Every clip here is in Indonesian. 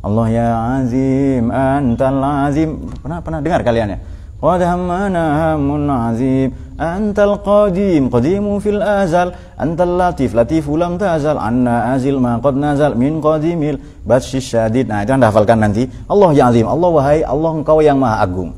Allah ya azim antal azim. Pernah dengar kalian ya? Qad hammana hammun azim antal qadim qadimu fil azal antal latif latifu lam tazal anna azil ma qad nazal min qadimil batsyis syadid. Nah, itu Anda hafalkan nanti. Allah ya azim, Allah wahai Allah engkau yang maha agung.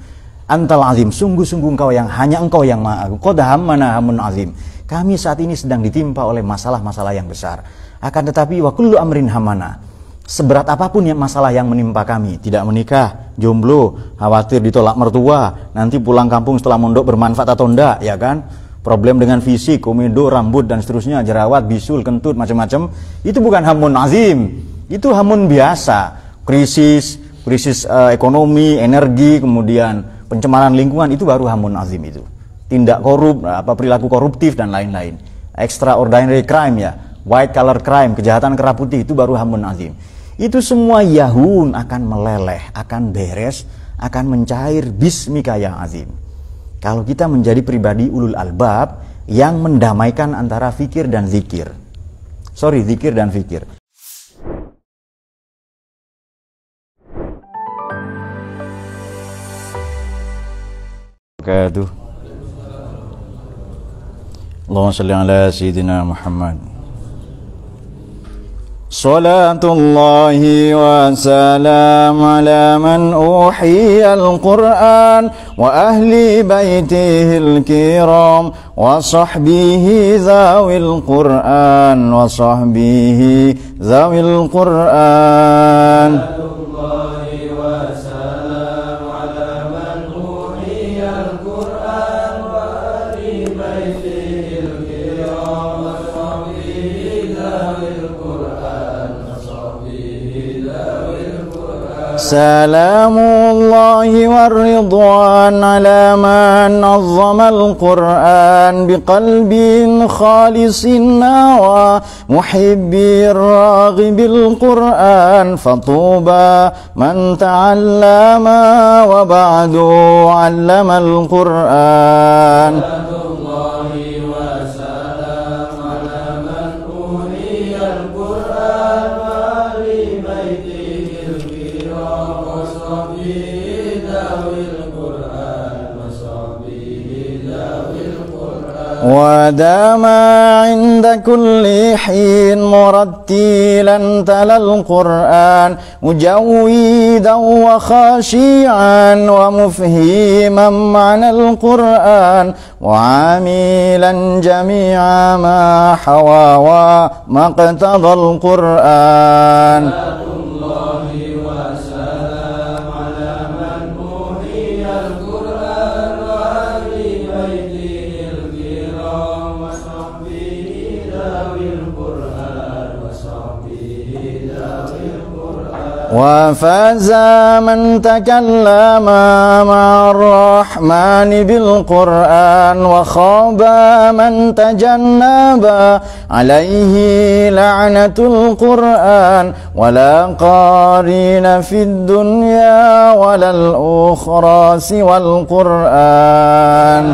Antal azim, sungguh-sungguh engkau yang hanya engkau yang maha agung. Qad hammana hammun azim. Kami saat ini sedang ditimpa oleh masalah-masalah yang besar. Akan tetapi wa kullu amrin hamana. Seberat apapun yang masalah yang menimpa kami, tidak menikah, jomblo, khawatir ditolak mertua, nanti pulang kampung setelah mondok bermanfaat atau enggak, ya kan? Problem dengan fisik, komedo, rambut dan seterusnya, jerawat, bisul, kentut, macam-macam, itu bukan hamun azim, itu hamun biasa. Krisis ekonomi, energi, kemudian pencemaran lingkungan, itu baru hamun azim itu. Tindak korup, perilaku koruptif dan lain-lain. Extraordinary crime ya, white collar crime, kejahatan kerah putih, itu baru hamun azim. Itu semua yahun akan meleleh, akan beres, akan mencair bismika ya azim. Kalau kita menjadi pribadi ulul albab yang mendamaikan antara fikir dan zikir. Zikir dan fikir. Wabarakatuh. Allahumma shalli ala sayyidina Muhammad. Salatullahi wa salam ala man uhiya al-Qur'an wa ahli baitihil kiram wa sahbihi zawil Qur'an wa sahbihi zawil Qur'an. Salamullahi warridwan ala man nazzama al-Qur'an biqalbin khalisin nawa muhibbir raghibil Qur'an fatuba man ta'allama wa ba'du 'allama al-Qur'an. ودام عند كل حين مرتلا تلا القرآن مجودا وخاشعا ومفهما معنى القرآن وعاملا جميع ما حوى وما اقتضى القرآن. وفاز من تكلم مع الرحمن بالقرآن وخاب من تجنب عليه لعنة القرآن ولا قارين في الدنيا ولا الأخرى سوى القرآن.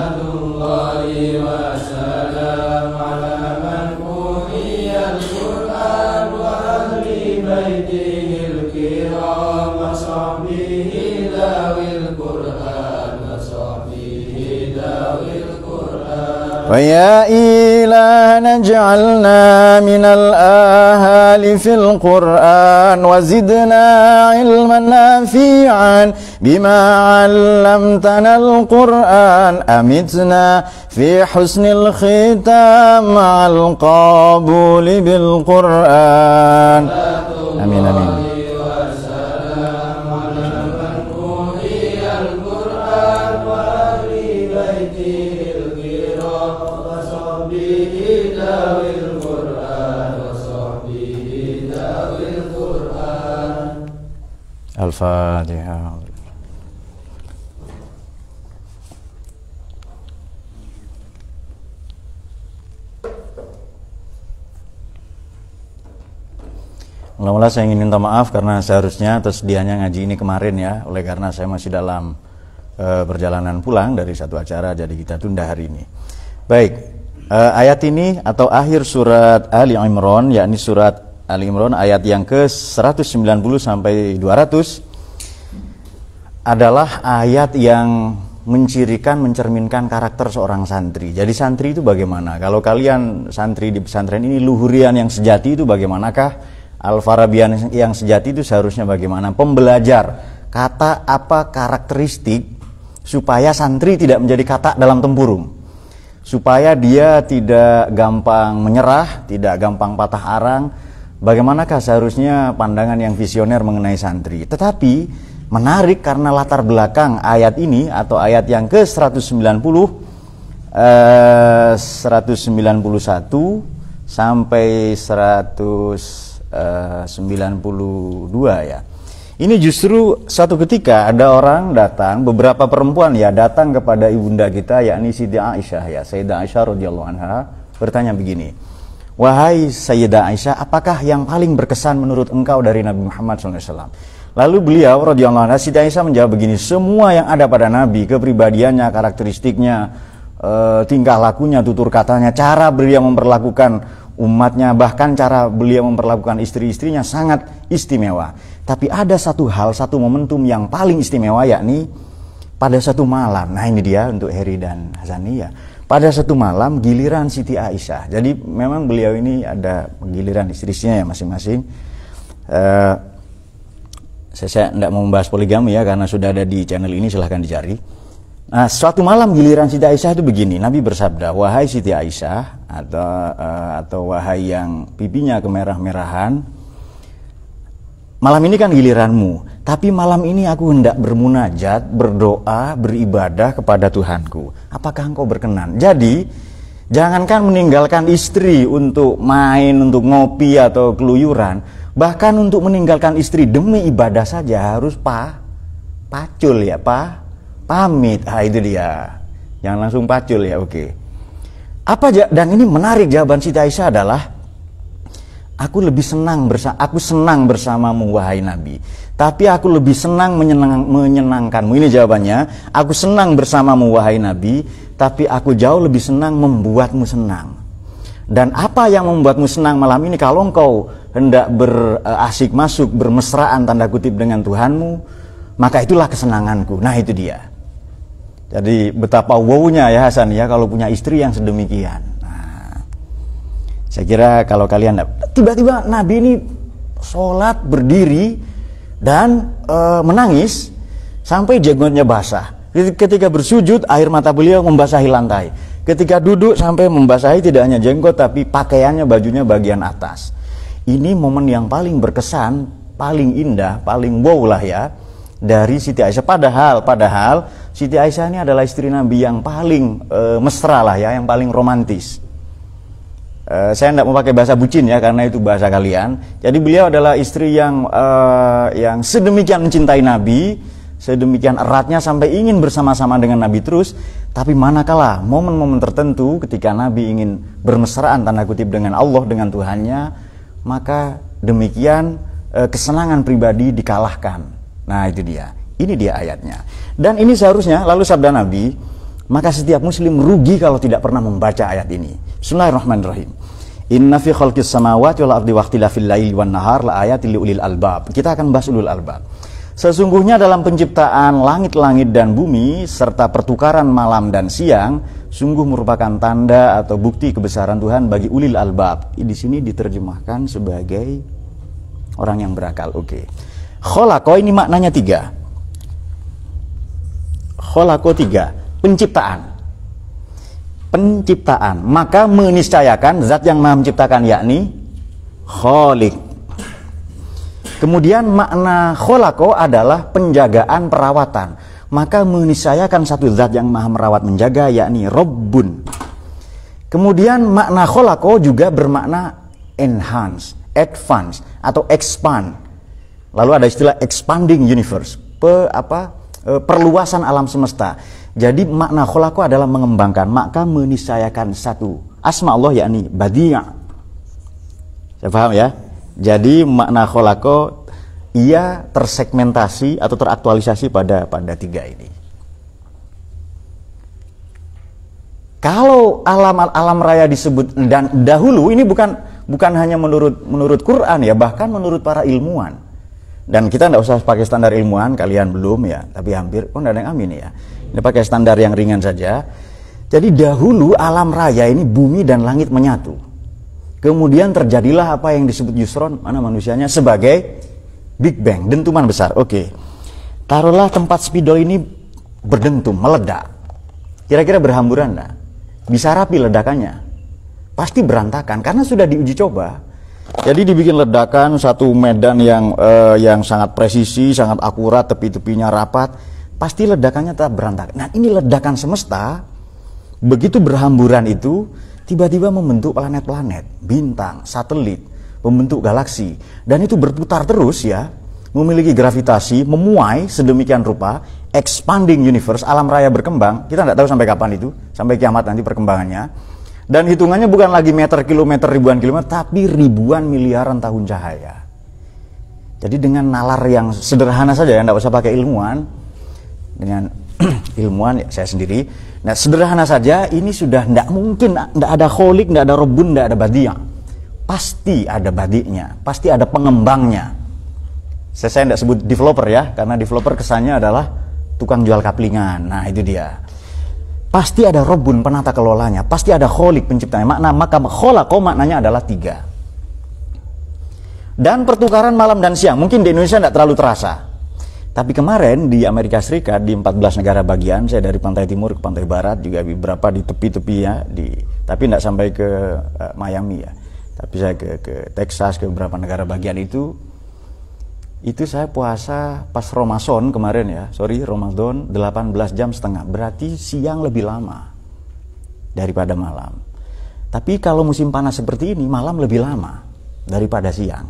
ويا إلهنا اجعلنا من الآهال في القرآن وزدنا علما نافعا بما علمتنا القرآن أمتنا في حسن الختام مع القبول بالقرآن. آمين آمين. Al-Fatihah. Mula-mula saya ingin minta maaf karena seharusnya tersedianya ngaji ini kemarin ya, oleh karena saya masih dalam perjalanan pulang dari satu acara, jadi kita tunda hari ini. Baik, ayat ini atau akhir surat Ali Imran, yakni surat Ali Imran ayat yang ke-190 sampai 200 adalah ayat yang mencerminkan karakter seorang santri. Jadi santri itu bagaimana? Kalau kalian santri di pesantren ini luhurian yang sejati itu bagaimanakah? Al-Farabian yang sejati itu seharusnya bagaimana? Pembelajar kata apa karakteristik supaya santri tidak menjadi kata dalam tempurung, supaya dia tidak gampang menyerah, tidak gampang patah arang. Bagaimanakah seharusnya pandangan yang visioner mengenai santri? Tetapi menarik karena latar belakang ayat ini atau ayat yang ke-190 191 sampai 192 ya. Ini justru suatu ketika ada orang datang, beberapa perempuan ya datang kepada ibunda kita yakni Siti Aisyah ya, Sayyidah Aisyah radhiyallahu anha bertanya begini, "Wahai Sayyidah Aisyah, apakah yang paling berkesan menurut engkau dari Nabi Muhammad SAW?" Lalu beliau radhiyallahu anha, Siti Aisyah menjawab begini, semua yang ada pada Nabi, kepribadiannya, karakteristiknya, tingkah lakunya, tutur katanya, cara beliau memperlakukan umatnya, bahkan cara beliau memperlakukan istri-istrinya sangat istimewa. Tapi ada satu hal, satu momentum yang paling istimewa, yakni pada satu malam. Nah ini dia untuk Heri dan Hasani ya. Pada satu malam giliran Siti Aisyah. Jadi memang beliau ini ada giliran istri-istrinya ya masing-masing. Saya tidak mau membahas poligami ya, karena sudah ada di channel ini, silahkan dicari. Nah, suatu malam giliran Siti Aisyah itu begini, Nabi bersabda, "Wahai Siti Aisyah," atau wahai yang pipinya kemerah-merahan, "malam ini kan giliranmu, tapi malam ini aku hendak bermunajat, berdoa, beribadah kepada Tuhanku. Apakah engkau berkenan?" Jadi, jangankan meninggalkan istri untuk main, untuk ngopi atau keluyuran, bahkan untuk meninggalkan istri demi ibadah saja harus pacul ya, pamit. Ah itu dia. Jangan langsung pacul ya, oke. Dan ini menarik, jawaban Siti Aisyah adalah, aku senang bersamamu wahai Nabi, tapi aku lebih senang menyenangkanmu. Ini jawabannya, aku senang bersamamu wahai Nabi, tapi aku jauh lebih senang membuatmu senang. Dan apa yang membuatmu senang malam ini? Kalau engkau hendak berasik masuk, bermesraan tanda kutip dengan Tuhanmu, maka itulah kesenanganku. Nah itu dia. Jadi betapa wownya ya Hasan ya kalau punya istri yang sedemikian. Nah, saya kira kalau kalian tiba-tiba Nabi ini sholat berdiri dan menangis sampai jenggotnya basah. Ketika bersujud air mata beliau membasahi lantai. Ketika duduk sampai membasahi tidak hanya jenggot tapi pakaiannya, bajunya bagian atas. Ini momen yang paling berkesan, paling indah, paling wow lah ya dari Siti Aisyah. Padahal Siti Aisyah ini adalah istri Nabi yang paling mesra lah ya, yang paling romantis. Saya tidak mau pakai bahasa bucin ya, karena itu bahasa kalian. Jadi beliau adalah istri yang sedemikian mencintai Nabi, sedemikian eratnya sampai ingin bersama-sama dengan Nabi terus. Tapi manakala momen-momen tertentu ketika Nabi ingin bermesraan tanda kutip dengan Allah, dengan Tuhannya, maka demikian kesenangan pribadi dikalahkan. Nah itu dia, ini dia ayatnya. Dan ini seharusnya, lalu sabda Nabi, maka setiap muslim rugi kalau tidak pernah membaca ayat ini. Bismillahirrahmanirrahim. Inna fi khalqis samawati wal ardi waqtilafil laili wan nahar la ayatil liulil albab. Kita akan bahas ulul albab. Sesungguhnya dalam penciptaan langit-langit dan bumi serta pertukaran malam dan siang sungguh merupakan tanda atau bukti kebesaran Tuhan bagi ulil albab. Di sini diterjemahkan sebagai orang yang berakal. Oke. Khalaqa ini maknanya 3. Khalaqa 3, penciptaan. Maka meniscayakan zat yang Maha menciptakan yakni Khaliq. Kemudian makna khalaqa adalah penjagaan, perawatan. Maka meniscayakan satu zat yang Maha merawat menjaga yakni Rabbun. Kemudian makna khalaqa juga bermakna enhance, advance atau expand. Lalu ada istilah expanding universe, perluasan alam semesta. Jadi makna khalaqa adalah mengembangkan, maka meniscayakan satu asma Allah yakni Badi'. Saya paham ya? Jadi makna khalaqa ia tersegmentasi atau teraktualisasi pada 3 ini. Kalau alam raya disebut dan dahulu ini bukan Bukan hanya menurut Quran ya, bahkan menurut para ilmuwan. Dan kita tidak usah pakai standar ilmuwan, kalian belum ya, tapi hampir. Oh, tidak ada yang amin ya. Ini pakai standar yang ringan saja. Jadi dahulu alam raya ini bumi dan langit menyatu. Kemudian terjadilah apa yang disebut yusron, mana manusianya, sebagai Big Bang, dentuman besar. Oke. Taruhlah tempat spidol ini berdentum, meledak. Kira-kira berhamburan enggak? Bisa rapi ledakannya? Pasti berantakan karena sudah diuji coba. Jadi dibikin ledakan satu medan yang sangat presisi, sangat akurat, tepi-tepinya rapat, pasti ledakannya tetap berantakan. Nah, ini ledakan semesta. Begitu berhamburan itu, tiba-tiba membentuk planet-planet, bintang, satelit, membentuk galaksi. Dan itu berputar terus ya, memiliki gravitasi, memuai sedemikian rupa, expanding universe, alam raya berkembang. Kita tidak tahu sampai kapan itu, sampai kiamat nanti perkembangannya. Dan hitungannya bukan lagi meter, kilometer, ribuan kilometer, tapi ribuan miliaran tahun cahaya. Jadi dengan nalar yang sederhana saja ya, tidak usah pakai ilmuwan. Dengan ilmuwan ya, saya sendiri. Nah, sederhana saja, ini sudah tidak mungkin, tidak ada kholik, tidak ada robun, tidak ada badiah. Pasti ada badinya, pasti ada pengembangnya. Saya tidak sebut developer ya, karena developer kesannya adalah tukang jual kaplingan. Nah, itu dia. Pasti ada robun, penata kelolanya, pasti ada kholik, penciptanya. Maka kholako maknanya adalah 3. Dan pertukaran malam dan siang, mungkin di Indonesia tidak terlalu terasa. Tapi kemarin di Amerika Serikat, di 14 negara bagian, saya dari pantai timur ke pantai barat, juga beberapa di tepi-tepi ya, tapi tidak sampai ke Miami ya. Tapi saya ke Texas, ke beberapa negara bagian itu saya puasa pas Ramadan kemarin ya, Ramadan 18 jam setengah, berarti siang lebih lama daripada malam. Tapi kalau musim panas seperti ini, malam lebih lama daripada siang.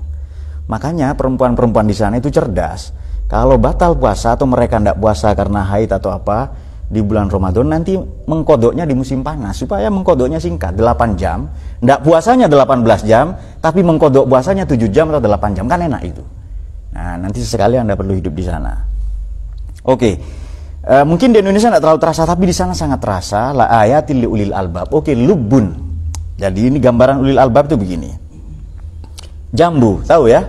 Makanya perempuan-perempuan di sana itu cerdas. Kalau batal puasa atau mereka tidak puasa karena haid atau apa di bulan Ramadan, nanti mengkodoknya di musim panas supaya mengkodoknya singkat, 8 jam. Tidak puasanya 18 jam, tapi mengkodok puasanya 7 jam atau 8 jam, kan enak itu. Nah, nanti sesekali Anda perlu hidup di sana. Oke. Mungkin di Indonesia tidak terlalu terasa, tapi di sana sangat terasa. La ayatil ulil albab. Oke, lubun. Jadi ini gambaran ulil albab itu begini. Jambu, tahu ya?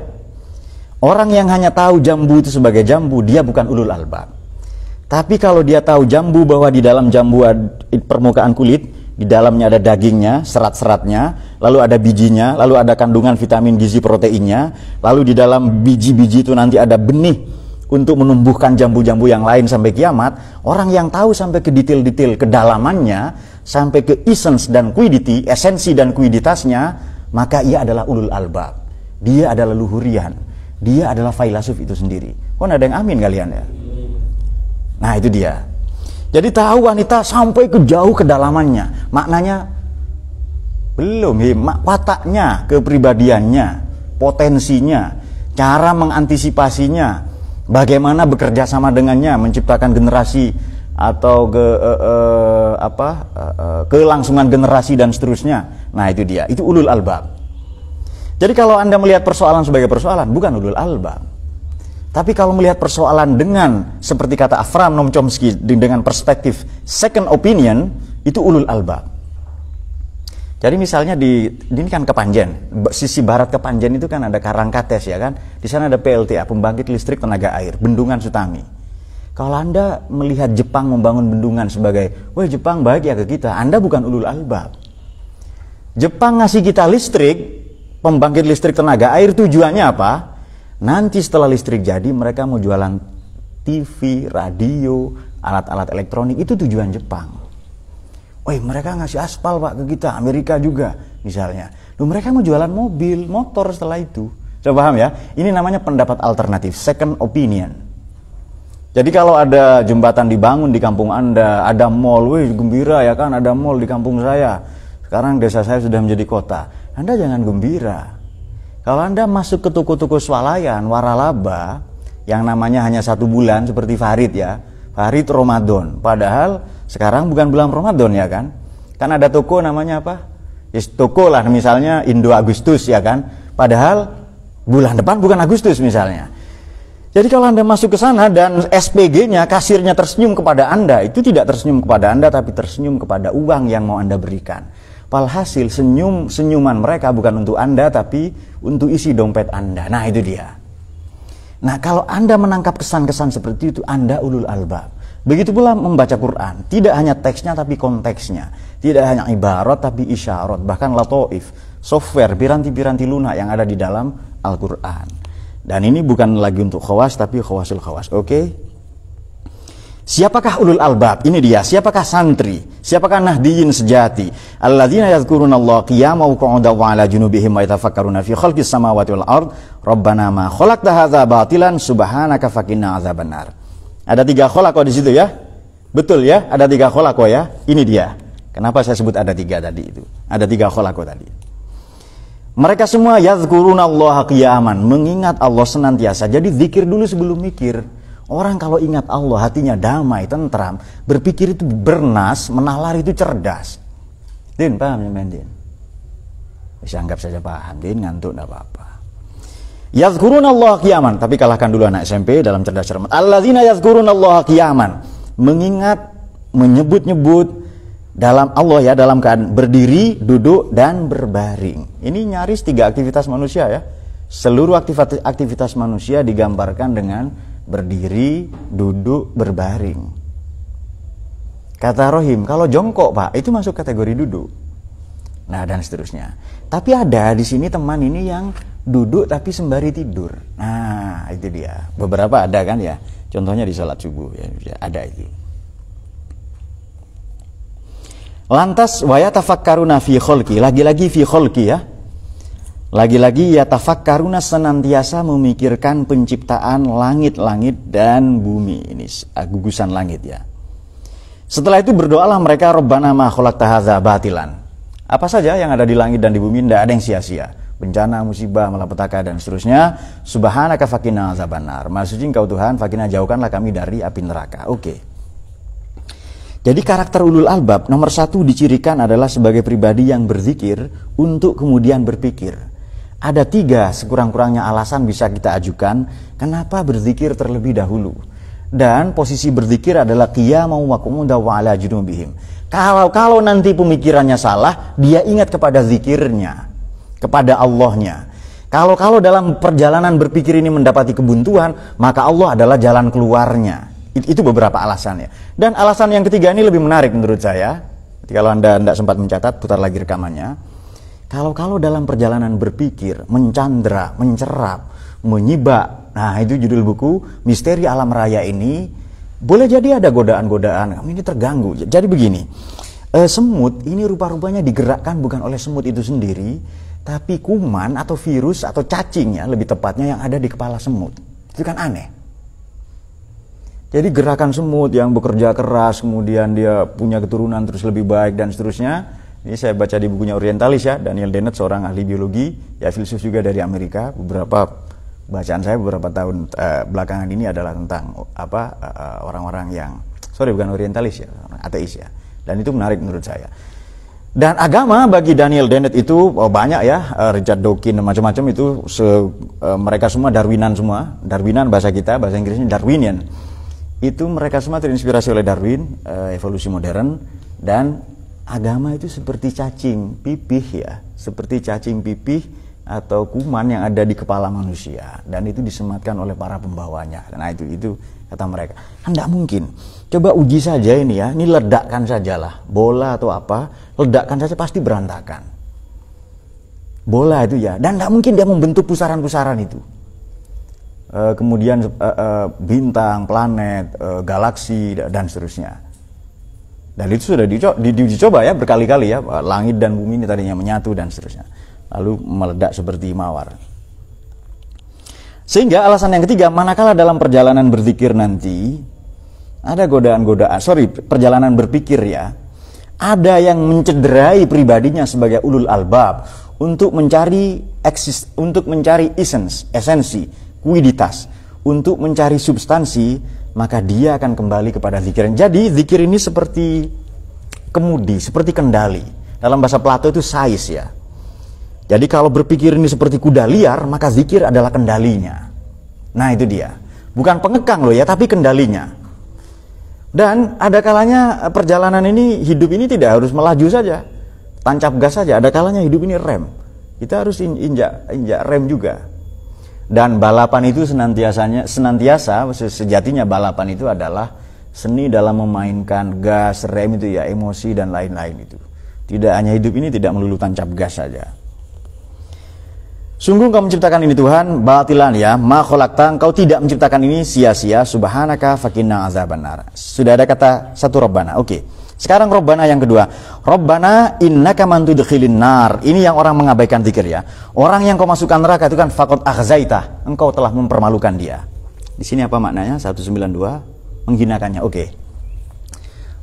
Orang yang hanya tahu jambu itu sebagai jambu, dia bukan ulul albab. Tapi kalau dia tahu jambu, bahwa di dalam jambu permukaan kulit, di dalamnya ada dagingnya, serat-seratnya, lalu ada bijinya, lalu ada kandungan vitamin, gizi, proteinnya, lalu di dalam biji-biji itu nanti ada benih untuk menumbuhkan jambu-jambu yang lain sampai kiamat. Orang yang tahu sampai ke detail-detail kedalamannya, sampai ke essence dan quiddity, esensi dan kuiditasnya, maka ia adalah ulul albab. Dia adalah luhurian. Dia adalah filosof itu sendiri. Oh, ada yang amin kalian ya? Nah, itu dia. Jadi tahu wanita sampai ke jauh kedalamannya. Maknanya belum, wataknya, kepribadiannya, potensinya, cara mengantisipasinya, bagaimana bekerja sama dengannya, menciptakan generasi atau kelangsungan generasi dan seterusnya. Nah, itu dia. Itu ulul albab. Jadi kalau Anda melihat persoalan sebagai persoalan, bukan ulul albab. Tapi kalau melihat persoalan dengan, seperti kata Avram Noam Chomsky, dengan perspektif second opinion, itu ulul albab. Jadi misalnya ini kan Kepanjen, sisi barat Kepanjen itu kan ada Karangkates ya kan. Di sana ada PLTA, pembangkit listrik tenaga air, Bendungan Sutami. Kalau Anda melihat Jepang membangun bendungan sebagai, wah Jepang baik ya ke kita, Anda bukan ulul albab. Jepang ngasih kita listrik, pembangkit listrik tenaga air, tujuannya apa? Nanti setelah listrik jadi, mereka mau jualan TV, radio, alat-alat elektronik, itu tujuan Jepang. Woi, mereka ngasih aspal Pak ke kita, Amerika juga misalnya. Loh, mereka mau jualan mobil, motor setelah itu. Coba paham ya? Ini namanya pendapat alternatif, second opinion. Jadi kalau ada jembatan dibangun di kampung Anda, ada mall, wih gembira ya kan, ada mall di kampung saya. Sekarang desa saya sudah menjadi kota. Anda jangan gembira. Kalau Anda masuk ke toko-toko swalayan, waralaba, yang namanya hanya 1 bulan, seperti Farid ya, Farid Ramadan. Padahal sekarang bukan bulan Ramadan ya kan. Kan ada toko namanya apa? Yes, toko lah misalnya Indo Agustus ya kan. Padahal bulan depan bukan Agustus misalnya. Jadi kalau Anda masuk ke sana dan SPG-nya, kasirnya tersenyum kepada Anda, itu tidak tersenyum kepada Anda, tapi tersenyum kepada uang yang mau Anda berikan. Walhasil senyuman mereka bukan untuk Anda, tapi untuk isi dompet Anda. Nah itu dia. Nah kalau Anda menangkap kesan-kesan seperti itu, Anda ulul albab. Begitu pula membaca Quran, tidak hanya teksnya tapi konteksnya, tidak hanya ibarat tapi isyarat, bahkan lataif, software, piranti-piranti lunak yang ada di dalam Al-Quran. Dan ini bukan lagi untuk khawas tapi khawasul khawas. Oke? Siapakah ulul albab? Ini dia. Siapakah santri? Siapakah nahdiyin sejati? Alladzina yadhkurunallaha qiyaman wa qu'udan wa 'ala junubihim wa yatafakkaruna fi khalqis samawati wal ard. Rabbana ma khalaqta hadza batilan subhanaka faqina adzabannar. Ada 3 khalaqah di situ ya? Betul ya? Ada 3 khalaqah ya? Ini dia. Kenapa saya sebut ada 3 tadi itu? Ada 3 khalaqah tadi. Mereka semua yadhkurunallaha qiyaman, mengingat Allah senantiasa. Jadi zikir dulu sebelum mikir. Orang kalau ingat Allah hatinya damai, tentram, berpikir itu bernas, menalar itu cerdas. Din, paham ya Din? Bisa anggap saja paham, Din, ngantuk enggak apa-apa. Yadhkurunallaha qiyaman, tapi kalahkan dulu anak SMP dalam cerdas cermat. Alladzina yadhkurunallaha qiyaman, mengingat, menyebut-nyebut dalam Allah ya, dalam keadaan berdiri, duduk dan berbaring. Ini nyaris 3 aktivitas manusia ya. Seluruh aktivitas manusia digambarkan dengan berdiri, duduk, berbaring. Kata Rohim, kalau jongkok Pak, itu masuk kategori duduk. Nah dan seterusnya. Tapi ada di sini teman ini yang duduk tapi sembari tidur. Nah itu dia. Beberapa ada kan ya. Contohnya di salat subuh ya, ada itu. Lantas wa yatafakkaruna fi khalqi, lagi-lagi fi khalqi ya. Lagi-lagi yatafakkaruna, senantiasa memikirkan penciptaan langit-langit dan bumi. Ini gugusan langit ya. Setelah itu berdoalah mereka, Rabbana ma khalaqta hadza batilan. Apa saja yang ada di langit dan di bumi tidak ada yang sia-sia. Bencana, musibah, malapetaka dan seterusnya. Subhanaka faqina azabannar. Maha suci Engkau Tuhan, faqina jauhkanlah kami dari api neraka. Oke. Jadi karakter ulul albab nomor 1 dicirikan adalah sebagai pribadi yang berzikir untuk kemudian berpikir. Ada 3 sekurang-kurangnya alasan bisa kita ajukan kenapa berzikir terlebih dahulu. Dan posisi berzikir adalah qiyaman wa qu'udan wa 'ala junubihim. Kalau nanti pemikirannya salah, dia ingat kepada zikirnya, kepada Allahnya. Kalau dalam perjalanan berpikir ini mendapati kebuntuan, maka Allah adalah jalan keluarnya. Itu beberapa alasannya. Dan alasan yang ketiga ini lebih menarik menurut saya. Kalau Anda tidak sempat mencatat, putar lagi rekamannya. Kalau dalam perjalanan berpikir, mencandra, mencerap, menyibak, nah itu judul buku Misteri Alam Raya ini, boleh jadi ada godaan-godaan, kamu ini terganggu. Jadi begini, semut ini rupa-rupanya digerakkan bukan oleh semut itu sendiri, tapi kuman atau virus atau cacingnya lebih tepatnya yang ada di kepala semut. Itu kan aneh. Jadi gerakan semut yang bekerja keras, kemudian dia punya keturunan terus lebih baik dan seterusnya. Ini saya baca di bukunya Orientalis ya, Daniel Dennett, seorang ahli biologi, ya filsuf juga dari Amerika. Beberapa bacaan saya beberapa tahun belakangan ini adalah tentang orang-orang yang, bukan Orientalis ya, ateis ya. Dan itu menarik menurut saya. Dan agama bagi Daniel Dennett itu banyak ya, Richard Dawkins macam-macam itu, mereka semua Darwinan semua. Darwinan bahasa kita, bahasa Inggrisnya Darwinian. Itu mereka semua terinspirasi oleh Darwin, evolusi modern, dan agama itu seperti cacing pipih ya, seperti cacing pipih atau kuman yang ada di kepala manusia, dan itu disematkan oleh para pembawanya. Nah itu kata mereka. Tidak mungkin. Coba uji saja ini ya, ini ledakkan sajalah bola atau apa, ledakkan saja pasti berantakan. Bola itu ya, dan tidak mungkin dia membentuk pusaran-pusaran itu. Kemudian bintang, planet, galaksi dan seterusnya. Dan itu sudah dicoba ya berkali-kali ya, langit dan bumi ini tadinya menyatu dan seterusnya, lalu meledak seperti mawar. Sehingga alasan yang ketiga, manakala dalam perjalanan berzikir nanti ada godaan-godaan, perjalanan berpikir ya, ada yang mencederai pribadinya sebagai ulul albab untuk mencari esensi, kuiditas, untuk mencari substansi, maka dia akan kembali kepada zikir. Jadi zikir ini seperti kemudi, seperti kendali. Dalam bahasa Plato itu sais ya. Jadi kalau berpikir ini seperti kuda liar, maka zikir adalah kendalinya. Nah itu dia. Bukan pengekang loh ya, tapi kendalinya. Dan ada kalanya perjalanan ini, hidup ini tidak harus melaju saja. Tancap gas saja, ada kalanya hidup ini rem. Kita harus injak rem juga. Dan balapan itu senantiasa sejatinya balapan itu adalah seni dalam memainkan gas, rem itu ya, emosi dan lain-lain itu. Tidak hanya hidup ini tidak melulu tancap gas saja. Sungguh Engkau menciptakan ini Tuhan, batilan ya, ma khalaqta, Engkau tidak menciptakan ini sia-sia, subhanaka faqina azabannar. Sudah ada kata satu Rabbana. Oke. Sekarang Rabbana yang kedua. Rabbana innaka man tudkhilin nar. Ini yang orang mengabaikan zikir ya. Orang yang kau masukkan neraka itu kan faqad akhzaita. Engkau telah mempermalukan dia. Di sini apa maknanya? 192 menghinakannya. Oke.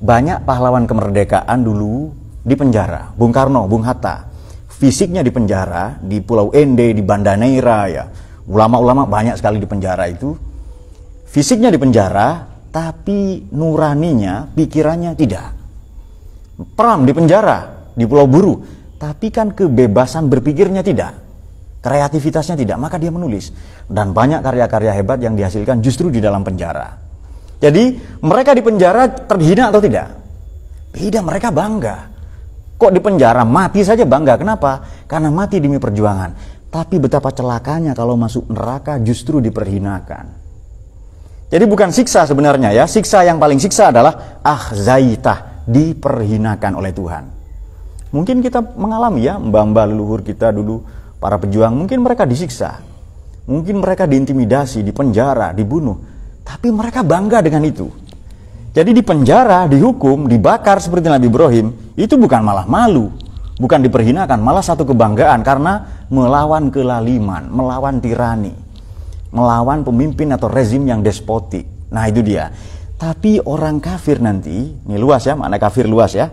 Banyak pahlawan kemerdekaan dulu di penjara. Bung Karno, Bung Hatta. Fisiknya di penjara, di Pulau Ende, di Banda Neira ya. Ulama-ulama banyak sekali di penjara itu. Fisiknya di penjara, tapi nuraninya, pikirannya tidak. Perang di penjara, di Pulau Buru, tapi kan kebebasan berpikirnya tidak. Kreativitasnya tidak, maka dia menulis. Dan banyak karya-karya hebat yang dihasilkan justru di dalam penjara. Jadi, mereka di penjara terhina atau tidak? Tidak, mereka bangga. Kok di penjara mati saja bangga? Kenapa? Karena mati demi perjuangan. Tapi betapa celakanya kalau masuk neraka justru diperhinakan. Jadi bukan siksa sebenarnya ya. Siksa yang paling siksa adalah akhzaitah, diperhinakan oleh Tuhan. Mungkin kita mengalami ya, mbah-mbah leluhur kita dulu, para pejuang, mungkin mereka disiksa. Mungkin mereka diintimidasi, dipenjara, dibunuh. Tapi mereka bangga dengan itu. Jadi di penjara, dihukum, dibakar seperti Nabi Ibrahim, itu bukan malah malu, bukan diperhinakan, malah satu kebanggaan karena melawan kelaliman, melawan tirani, melawan pemimpin atau rezim yang despotik. Nah itu dia. Tapi orang kafir nanti, ini luas ya, makna kafir luas ya.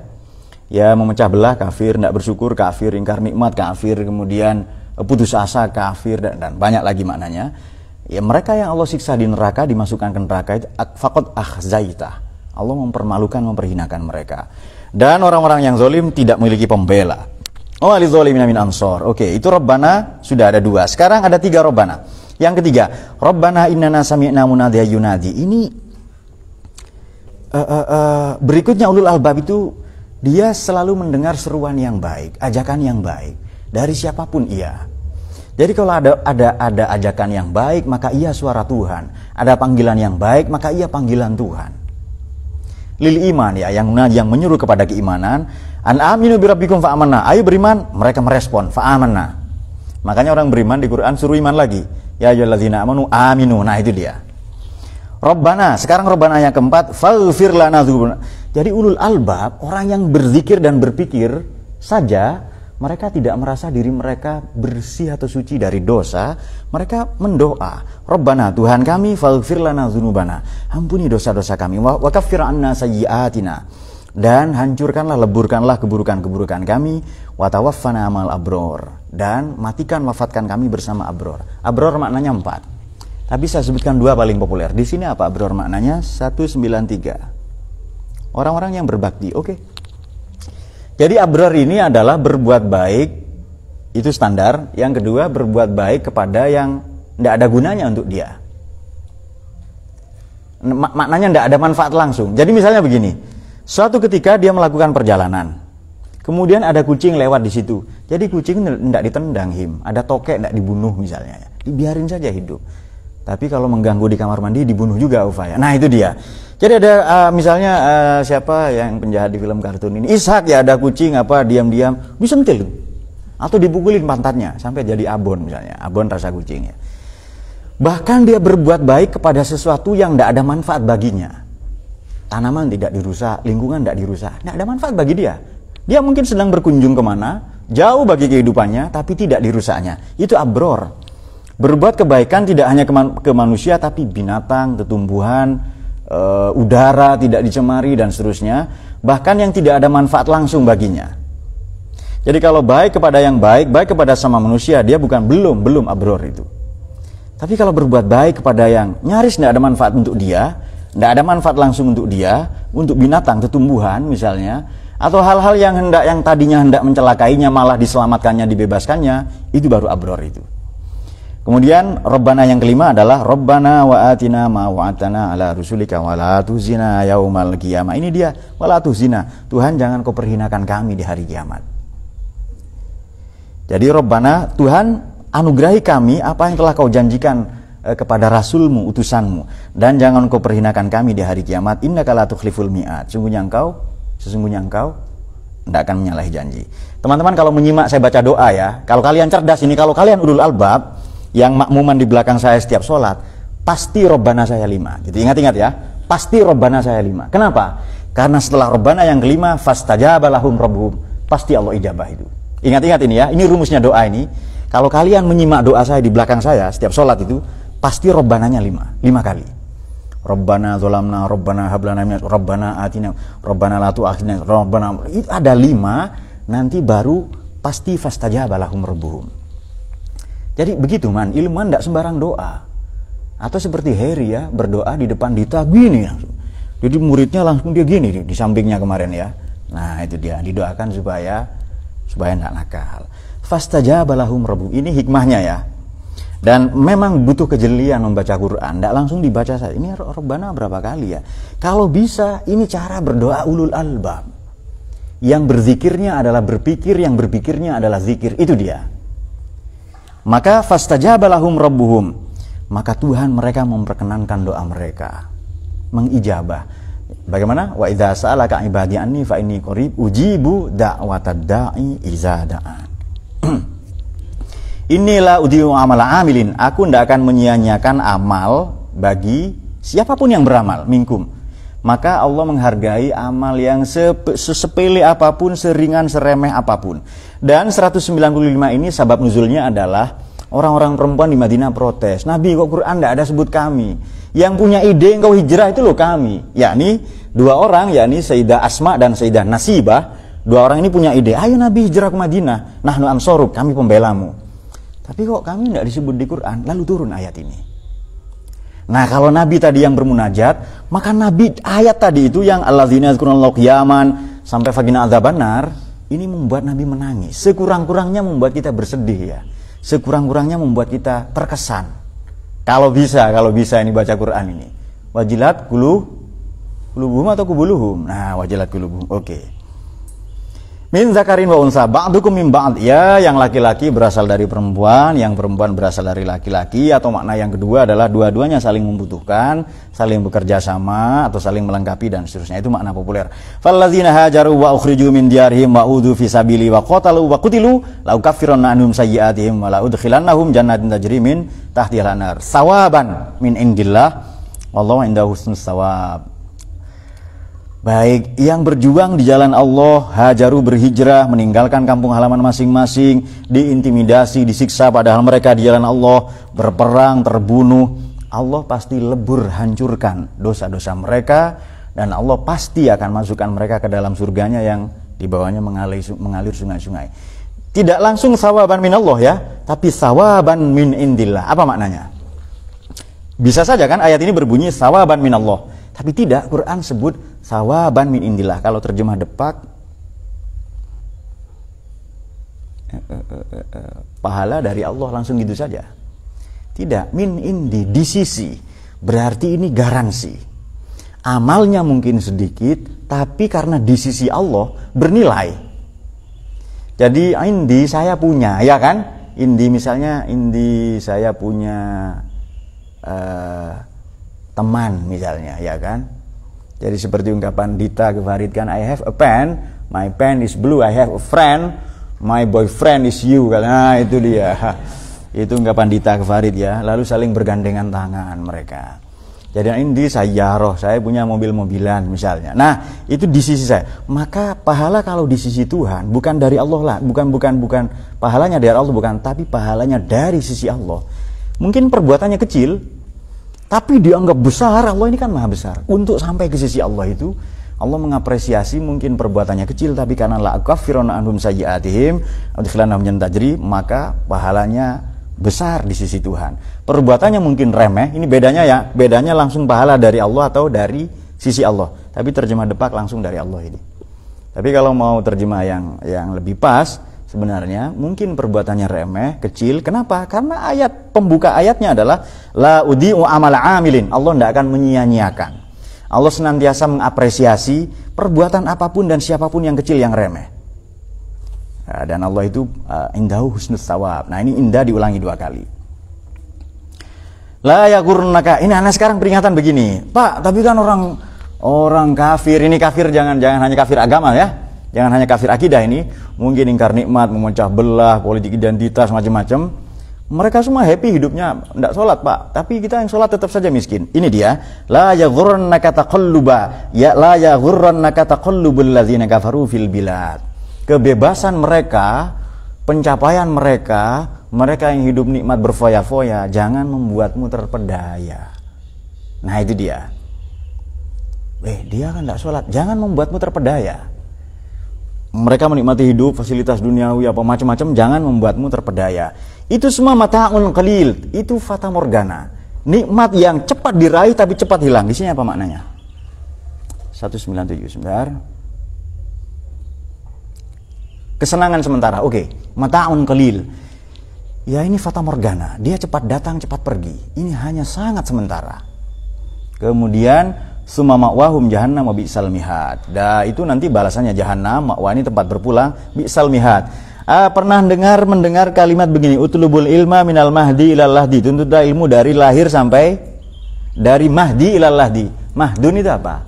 Ya memecah belah kafir, tidak bersyukur kafir, ingkar nikmat kafir, kemudian putus asa kafir dan banyak lagi maknanya. Ya mereka yang Allah siksa di neraka, dimasukkan ke neraka itu faqad akhzaitah. Allah mempermalukan, memperhinakan mereka. Dan orang-orang yang zalim tidak memiliki pembela. Oh alizzalimina min ansor. Oke, itu Rabbana sudah ada 2. Sekarang ada 3 Rabbana. Yang ketiga, Rabbana innana sami'na munadiyan yunadi. Ini berikutnya ulul albab itu dia selalu mendengar seruan yang baik, ajakan yang baik dari siapapun ia. Jadi kalau ada ajakan yang baik, maka ia suara Tuhan. Ada panggilan yang baik, maka ia panggilan Tuhan. Lil iman ya, yang menyuruh kepada keimanan. An aminu birabbikum fa amanna. Ayo beriman, mereka merespon fa amanna. Makanya orang beriman di Quran suruh iman lagi. Ya ayyuhalladzina amanu aminu. Nah itu dia. Rabbana, sekarang Rabbana yang keempat, faghfir lana dzunubana. Jadi ulul albab, orang yang berzikir dan berpikir saja, mereka tidak merasa diri mereka bersih atau suci dari dosa. Mereka mendoa, Rabbana, Tuhan kami, faghfir lana dzunubana. Ampuni dosa-dosa kami, wa kaffir anna sayyi'atina. Dan hancurkanlah, leburkanlah keburukan-keburukan kami, wa tawaffana amal abror. Dan matikan, wafatkan kami bersama abror. Abror maknanya 4. Tapi saya sebutkan 2 paling populer. Di sini apa abror maknanya? 193. Orang-orang yang berbakti, oke. Jadi abror ini adalah berbuat baik, itu standar. Yang kedua, berbuat baik kepada yang tidak ada gunanya untuk dia. Maknanya tidak ada manfaat langsung. Jadi misalnya begini, suatu ketika dia melakukan perjalanan, kemudian ada kucing lewat di situ. Jadi kucing tidak ditendang ada tokek tidak dibunuh misalnya, dibiarin saja hidup. Tapi kalau mengganggu di kamar mandi dibunuh juga upaya. Nah itu dia. Jadi ada misalnya siapa yang penjahat di film kartun ini, Ishak ya, ada kucing diam-diam disentil atau dipukulin pantatnya sampai jadi abon misalnya, abon rasa kucing ya. Bahkan dia berbuat baik kepada sesuatu yang tidak ada manfaat baginya. Tanaman tidak dirusak, lingkungan tidak dirusak, tidak ada manfaat bagi dia. Dia mungkin sedang berkunjung kemana, jauh bagi kehidupannya, tapi tidak dirusaknya. Itu abror. Berbuat kebaikan tidak hanya ke manusia, tapi binatang, tumbuhan, udara tidak dicemari dan seterusnya, bahkan yang tidak ada manfaat langsung baginya. Jadi kalau baik kepada yang baik kepada sama manusia, dia belum abror itu. Tapi kalau berbuat baik kepada yang nyaris tidak ada manfaat untuk dia, tidak ada manfaat langsung untuk dia, untuk binatang, tumbuhan misalnya, atau hal-hal yang tadinya hendak mencelakainya malah diselamatkannya, dibebaskannya, itu baru abror itu. Kemudian Rabbana yang kelima adalah Rabbana wa atina ma wa'atana ala rusulika wa la tuzina yaumal qiyamah. Ini dia, wa la tuzina. Tuhan jangan kau perhinakan kami di hari kiamat. Jadi Rabbana, Tuhan anugerahi kami apa yang telah kau janjikan kepada Rasulmu, utusanmu, dan jangan kau perhinakan kami di hari kiamat. Innaka la tukhliful mi'ad. Sesungguhnya engkau tidak akan menyalahi janji. Teman-teman, kalau menyimak saya baca doa ya, kalau kalian cerdas ini, kalau kalian ulul albab yang makmuman di belakang saya setiap sholat, pasti Rabbana saya 5. Jadi ingat-ingat ya, pasti Rabbana saya 5. Kenapa? Karena setelah Rabbana yang kelima, fastajaba lahum rabbuhum, pasti Allah ijabah itu. Ingat-ingat ini ya, ini rumusnya doa ini. Kalau kalian menyimak doa saya di belakang saya setiap sholat itu, pasti Rabbananya 5 kali. Rabbana zolamna, Rabbana hablana min, Rabbana atina, Rabbana la tu'akhidna, Rabbana, itu ada 5, nanti baru pasti fastajaba lahum rabbuhum. Jadi begitu man, ilmuwan tidak sembarang doa. Atau seperti Harry ya, berdoa di depan Dita gini langsung. Jadi muridnya langsung dia gini di sampingnya kemarin ya. Nah itu dia, didoakan supaya tidak nakal. Fastajaba lahum rabbuhum. Ini hikmahnya ya. Dan memang butuh kejelian membaca Quran. Tidak langsung dibaca saja. Ini Rabbana berapa kali ya? Kalau bisa, ini cara berdoa ulul albab. Yang berzikirnya adalah berpikir, yang berpikirnya adalah zikir. Itu dia. Maka fastajaba lahum rabbuhum. Maka Tuhan mereka memperkenankan doa mereka. Mengijabah. Bagaimana? Wa idza sa'alaka ibadi anni fa inni qarib ujibu da'watad da'i iza da'an. Inilah udiu amal amilin. Aku tidak akan menyia-nyiakan amal bagi siapapun yang beramal minkum. Maka Allah menghargai amal yang sesepele apapun, seringan, seremeh apapun. Dan 195 ini sabab nuzulnya adalah orang-orang perempuan di Madinah protes. Nabi, kok Quran tidak ada sebut kami? Yang punya ide engkau hijrah itu loh kami. Yakni 2 orang, yakni Sayyidah Asma dan Sayyidah Nasibah. 2 orang ini punya ide. Ayo Nabi hijrah ke Madinah. Nahnu ansoruk, kami pembelamu. Tapi kok kami tidak disebut di Quran? Lalu turun ayat ini. Nah kalau Nabi tadi yang bermunajat, maka Nabi ayat tadi itu yang alladzina yadhkurunallaha qiyaman sampai faqina adzabannar, ini membuat Nabi menangis. Sekurang-kurangnya membuat kita bersedih ya. Sekurang-kurangnya membuat kita terkesan. Kalau bisa ini baca Quran ini. Wajilat qulubuhum atau qubuluhum. Nah, wajilat qulubuhum. Oke. Min zakarin wa unsa ba'dukum min ba'd. Ya, yang laki-laki berasal dari perempuan, yang perempuan berasal dari laki-laki, atau makna yang kedua adalah dua-duanya saling membutuhkan, saling bekerja sama atau saling melengkapi dan seterusnya. Itu makna populer. Falladzina hajaru wa ukhriju min diyarihim wa udhu fi sabili wa qatalu wa qutilu la ukaffiranna anhum sayyi'atihim wa la udkhilannahum jannatin tajri min tahtiha al-anhar sawaban min indillah wallahu indahu husnus sawab. Baik, yang berjuang di jalan Allah, hajaru berhijrah, meninggalkan kampung halaman masing-masing, diintimidasi, disiksa padahal mereka di jalan Allah, berperang, terbunuh, Allah pasti lebur hancurkan dosa-dosa mereka, dan Allah pasti akan masukkan mereka ke dalam surganya yang di bawahnya mengalir sungai-sungai. Tidak langsung sawaban min Allah ya, tapi sawaban min indillah. Apa maknanya? Bisa saja kan ayat ini berbunyi sawaban min Allah, tapi tidak, Quran sebut sawaban min indillah. Kalau terjemah depak, pahala dari Allah, langsung gitu saja. Tidak, min indi, di sisi. Berarti ini garansi. Amalnya mungkin sedikit, tapi karena di sisi Allah bernilai. Jadi indi saya punya, ya kan? Indi misalnya, indi saya punya teman misalnya, ya kan? Jadi seperti ungkapan Dita ke Farid kan, I have a pen, my pen is blue. I have a friend, my boyfriend is you. Nah itu dia. Itu ungkapan Dita ke Farid ya. Lalu saling bergandengan tangan mereka. Jadi ini sayyaroh, saya punya mobil-mobilan misalnya. Nah itu di sisi saya. Maka pahala kalau di sisi Tuhan bukan dari Allah lah, bukan pahalanya dari Allah bukan, tapi pahalanya dari sisi Allah. Mungkin perbuatannya kecil, tapi dianggap besar. Allah ini kan maha besar. Untuk sampai ke sisi Allah itu, Allah mengapresiasi mungkin perbuatannya kecil, tapi karena la ukaffiranna anhum sayyi'atihim adkhilannahum jannatin tajri, maka pahalanya besar di sisi Tuhan. Perbuatannya mungkin remeh. Ini bedanya ya, bedanya langsung pahala dari Allah atau dari sisi Allah. Tapi terjemah depak langsung dari Allah ini. Tapi kalau mau terjemah yang lebih pas, sebenarnya mungkin perbuatannya remeh, kecil. Kenapa? Karena ayat pembuka ayatnya adalah la udi'u amala amilin. Allah tidak akan menyia-nyiakan. Allah senantiasa mengapresiasi perbuatan apapun dan siapapun yang kecil, yang remeh. Dan Allah itu indahu husnul tsawab. Nah, ini indah diulangi 2 kali. La yaghurrannaka. Ini anak sekarang peringatan begini. Pak, tapi kan orang kafir, ini kafir jangan hanya kafir agama ya. Jangan hanya kafir akidah ini. Mungkin ingkar nikmat, memecah belah, politik identitas, macam-macam. Mereka semua happy hidupnya, enggak sholat Pak, tapi kita yang sholat tetap saja miskin. Ini dia, la yaghurrannaka taqalluba, ya la yaghurrannaka taqallubul ladzina kafaru fil bilad. Kebebasan mereka, pencapaian mereka, mereka yang hidup nikmat berfoya-foya, jangan membuatmu terpedaya. Nah itu dia. Dia kan enggak sholat, jangan membuatmu terpedaya. Mereka menikmati hidup, fasilitas duniawi apa macam-macam, jangan membuatmu terpedaya. Itu semua mata'un qalil, itu fata morgana. Nikmat yang cepat diraih tapi cepat hilang. Di sini apa maknanya? 197 sebentar. Kesenangan sementara. Oke, mata'un qalil. Ya ini fata morgana, dia cepat datang, cepat pergi. Ini hanya sangat sementara. Kemudian summa ma'wahum jahannam wa bi'sal mihad. Itu nanti balasannya jahannam, ma'wa ini tempat berpulang, bi'sal mihad. Pernah mendengar kalimat begini, utlubul ilma minal mahdi ilal lahdi. Tuntutlah ilmu dari lahir sampai dari mahdi ilal lahdi. Mahdun itu apa?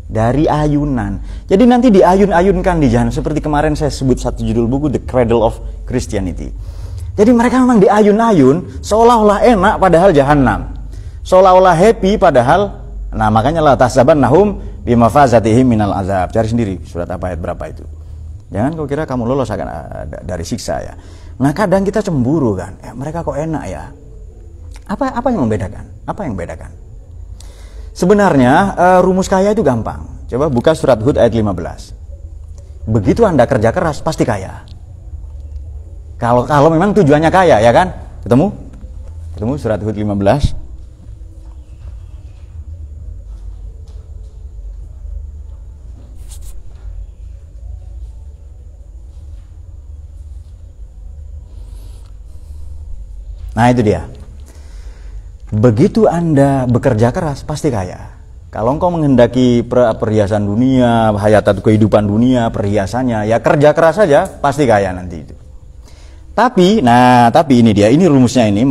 Dari ayunan. Jadi nanti diayun-ayunkan di jahannam. Seperti kemarin saya sebut satu judul buku, The Cradle of Christianity. Jadi mereka memang diayun-ayun seolah-olah enak padahal jahannam. Seolah-olah happy padahal. Nah makanya la tahsabannahum bimafazatihim minal azab. Cari sendiri surat apa ayat berapa itu. Jangan kau kira kamu lolos akan dari siksa ya. Nah kadang kita cemburu kan. Mereka kok enak ya. Apa yang membedakan? Apa yang membedakan? Sebenarnya rumus kaya itu gampang. Coba buka surat Hud ayat 15. Begitu Anda kerja keras pasti kaya. Kalau memang tujuannya kaya ya kan? Ketemu surat Hud 15. Nah itu dia. Begitu Anda bekerja keras pasti kaya. Kalau engkau menghendaki perhiasan dunia, hayat atau kehidupan dunia, perhiasannya, ya kerja keras saja pasti kaya nanti itu. Tapi ini dia, ini rumusnya ini,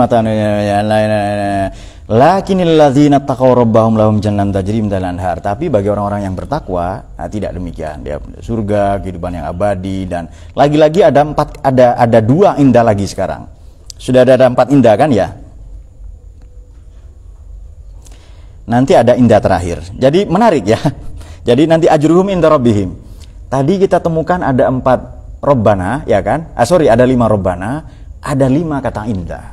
lakinil ladzina taqaw rabbahum lahum jannatun tajri min tahtiha al-anhar. Tapi bagi orang-orang yang bertakwa, tidak demikian. Dia surga, kehidupan yang abadi, dan lagi-lagi ada 2 indah lagi sekarang. Sudah ada 4 indah kan ya? Nanti ada indah terakhir. Jadi menarik ya. Jadi nanti ajruhum inda rabbihim. Tadi kita temukan ada 4 robbana ya kan? Ada 5 robbana, ada 5 kata indah.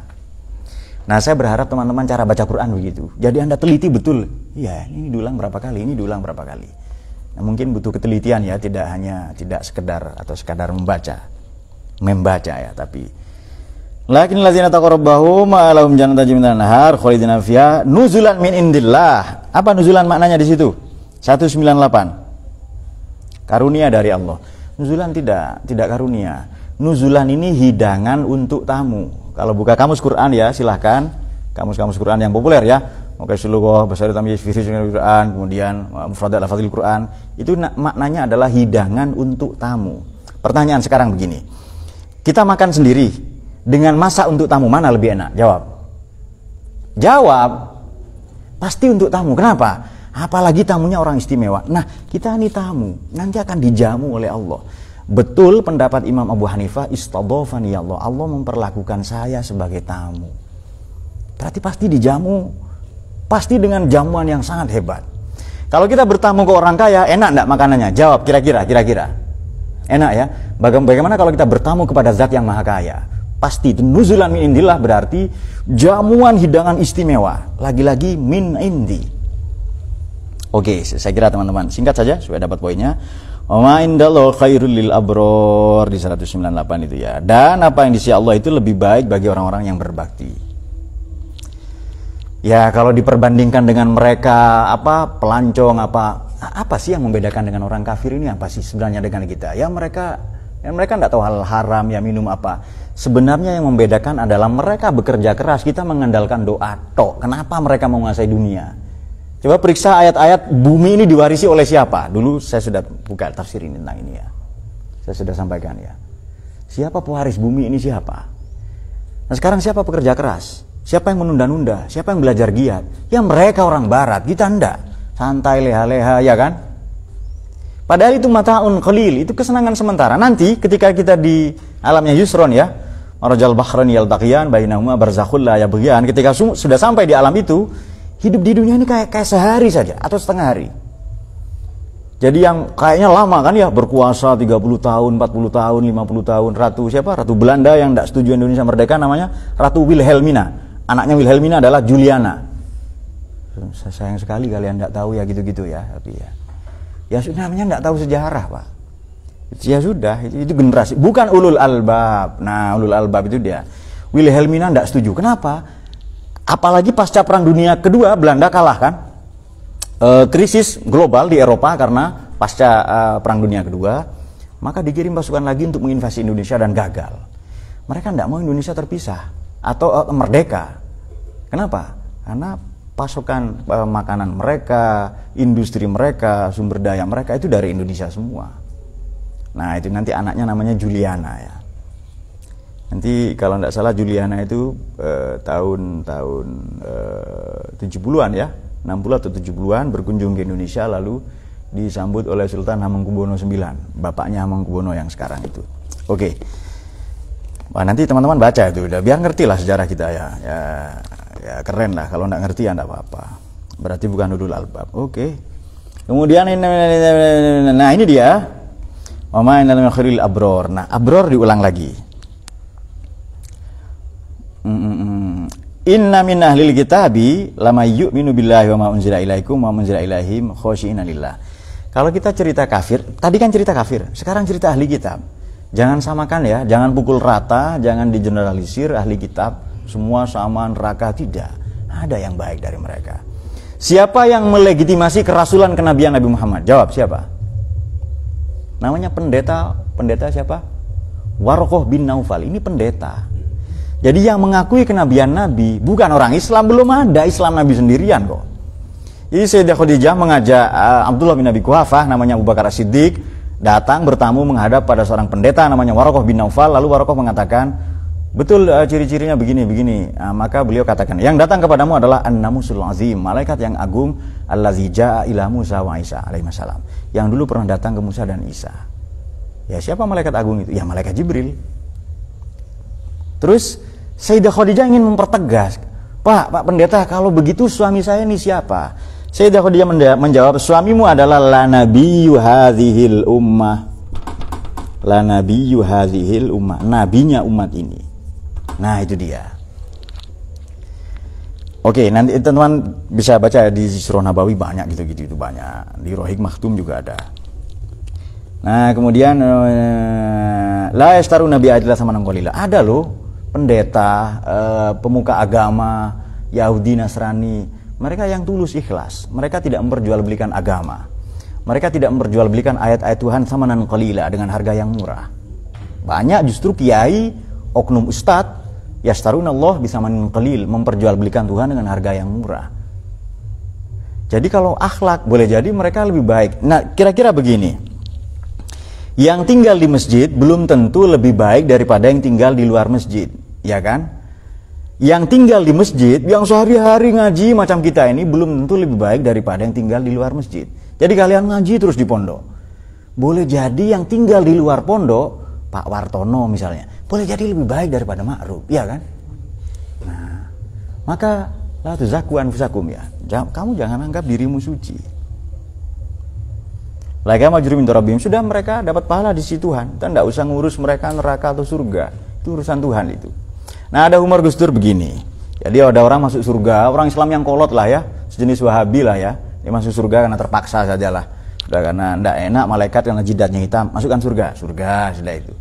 Nah saya berharap teman-teman cara baca Quran begitu. Jadi Anda teliti betul. Iya ini diulang berapa kali, ini diulang berapa kali. Nah, mungkin butuh ketelitian ya, tidak sekadar membaca ya, tapi lakin lazina taqarrabahum lahum jannatun tajri min tahtiha al-anhar khalidina fiha nuzulan min indillah. Apa nuzulan maknanya di situ? 198. Karunia dari Allah. Nuzulan tidak karunia. Nuzulan ini hidangan untuk tamu. Kalau buka kamus Quran ya, silahkan. Kamus-kamus Quran yang populer ya. Maqasidul Basari Tamyiz fi Quran, kemudian Mufradat Lafadzil Quran. Itu maknanya adalah hidangan untuk tamu. Pertanyaan sekarang begini. Kita makan sendiri dengan masak untuk tamu, mana lebih enak? Jawab. Pasti untuk tamu. Kenapa? Apalagi tamunya orang istimewa. Nah, kita ini tamu, nanti akan dijamu oleh Allah. Betul pendapat Imam Abu Hanifah, istadhafani Allah. Allah memperlakukan saya sebagai tamu. Berarti pasti dijamu, pasti dengan jamuan yang sangat hebat. Kalau kita bertamu ke orang kaya, enak enggak makanannya? Jawab kira-kira. Enak ya? Bagaimana kalau kita bertamu kepada zat yang maha kaya? Pasti itu nuzulan min indillah, berarti jamuan hidangan istimewa. Lagi-lagi min indi. Oke, saya kira teman-teman singkat saja supaya dapat poinnya. Wa ma indallahu khairul lil abror di 198 itu ya. Dan apa yang di sisi Allah itu lebih baik bagi orang-orang yang berbakti. Ya, kalau diperbandingkan dengan mereka pelancong apa sih yang membedakan dengan orang kafir ini, apa sih sebenarnya dengan kita? Ya mereka enggak tahu hal haram, ya minum apa. Sebenarnya yang membedakan adalah mereka bekerja keras, kita mengandalkan doa tok. Kenapa mereka menguasai dunia? Coba periksa ayat-ayat bumi ini diwarisi oleh siapa? Dulu saya sudah buka tafsir ini tentang ini ya. Saya sudah sampaikan ya. Siapa pewaris bumi ini siapa? Nah sekarang siapa pekerja keras? Siapa yang menunda-nunda? Siapa yang belajar giat? Ya mereka orang barat, kita enggak. Santai, leha-leha, ya kan? Padahal itu mata'un qalil, itu kesenangan sementara. Nanti ketika kita di alamnya yusron ya, marajal bahrani yaltaqiyan bainahuma barzakhul la yabghiyan, ketika sudah sampai di alam itu, hidup di dunia ini kayak sehari saja atau setengah hari. Jadi yang kayaknya lama kan ya, berkuasa 30 tahun, 40 tahun, 50 tahun, Ratu Belanda yang tidak setuju Indonesia merdeka namanya Ratu Wilhelmina. Anaknya Wilhelmina adalah Juliana. Sayang sekali kalian tidak tahu ya gitu-gitu ya, tapi ya. Ya sudah, namanya tidak tahu sejarah, Pak. Ya sudah, itu generasi, bukan ulul albab. Nah, ulul albab itu dia. Wilhelmina tidak setuju. Kenapa? Apalagi pasca Perang Dunia Kedua, Belanda kalah kan? Krisis global di Eropa karena pasca Perang Dunia Kedua, maka dikirim pasukan lagi untuk menginvasi Indonesia dan gagal. Mereka tidak mau Indonesia terpisah atau merdeka. Kenapa? Karena pasokan makanan mereka, industri mereka, sumber daya mereka itu dari Indonesia semua. Nah itu nanti anaknya namanya Juliana ya. Nanti kalau tidak salah Juliana itu tahun 70-an ya, 60 atau 70-an berkunjung ke Indonesia lalu disambut oleh Sultan Hamengkubuwono IX, bapaknya Hamengkubuwono yang sekarang itu. Oke. Wah, nanti teman-teman baca itu udah biar ngerti lah sejarah kita ya. Ya keren lah, kalau nggak ngerti ya nggak apa-apa. Berarti bukan ulul albab. Oke. Kemudian nah ini dia. Wa ma inna khairil abror. Nah, abror diulang lagi. Inna min ahlil kitabi lama yu'minu billahi wa ma unzila ilaikum wa ma unzila ilaihim khosyi'ina lillah. Kalau kita cerita kafir, tadi kan cerita kafir, sekarang cerita ahli kitab. Jangan samakan ya, jangan pukul rata, jangan digeneralisir ahli kitab semua sama neraka, tidak. Ada yang baik dari mereka. Siapa yang melegitimasi kerasulan kenabian Nabi Muhammad? Jawab, siapa? Namanya pendeta siapa? Waraqah bin Naufal. Ini pendeta. Jadi yang mengakui kenabian Nabi bukan orang Islam, belum ada Islam Nabi sendirian kok. Jadi Sayyidah Khadijah mengajak Abdullah bin Abi Quhafah, namanya Abu Bakar As-Siddiq, datang bertamu menghadap pada seorang pendeta namanya Waraqah bin Naufal. Lalu Waraqah mengatakan, betul ciri-cirinya begini. Maka beliau katakan, yang datang kepadamu adalah An-Namusul Azim, malaikat yang agung, allazi ja'a ila Musa wa Isa alaihissalam, yang dulu pernah datang ke Musa dan Isa. Ya siapa malaikat agung itu? Ya malaikat Jibril. Terus Sayyidah Khadijah ingin mempertegas, Pak pendeta, kalau begitu suami saya ini siapa? Sayyidah Khadijah menjawab, suamimu adalah la nabiyyu hadhil ummah. La nabiyyu hadhil ummah, nabinya umat ini. Nah itu dia. Oke, nanti teman-teman bisa baca di Sirah Nabawi, banyak gitu-gitu itu banyak. Di Rohik Maktum juga ada. Nah kemudian la yastaru nabi adillah sama qalila. Ada loh pendeta, pemuka agama, Yahudi, Nasrani, mereka yang tulus ikhlas. Mereka tidak memperjualbelikan agama. Mereka tidak memperjualbelikan ayat-ayat Tuhan samanan qalila, dengan harga yang murah. Banyak justru kiai, oknum ustadz, yastarunallah bisamanin qalil, memperjualbelikan Tuhan dengan harga yang murah. Jadi kalau akhlak boleh jadi mereka lebih baik. Nah, kira-kira begini. Yang tinggal di masjid belum tentu lebih baik daripada yang tinggal di luar masjid, ya kan? Yang tinggal di masjid, yang sehari-hari ngaji macam kita ini, belum tentu lebih baik daripada yang tinggal di luar masjid. Jadi kalian ngaji terus di pondok. Boleh jadi yang tinggal di luar pondok, Pak Wartono misalnya, boleh jadi lebih baik daripada Ma'ruf, ya kan? Nah, maka la tuzakku anfusakum ya. Kamu jangan anggap dirimu suci. Mereka majrum min rabbihim, sudah mereka dapat pahala di sisi Tuhan. Kita tidak usah ngurus mereka neraka atau surga. Itu urusan Tuhan itu. Nah, ada Umar Gus Dur begini. Jadi ada orang masuk surga, orang Islam yang kolot lah ya, sejenis Wahabi lah ya. Dia masuk surga karena terpaksa sajalah. Sudah karena tidak enak malaikat karena jidatnya hitam, masukkan surga sudah itu.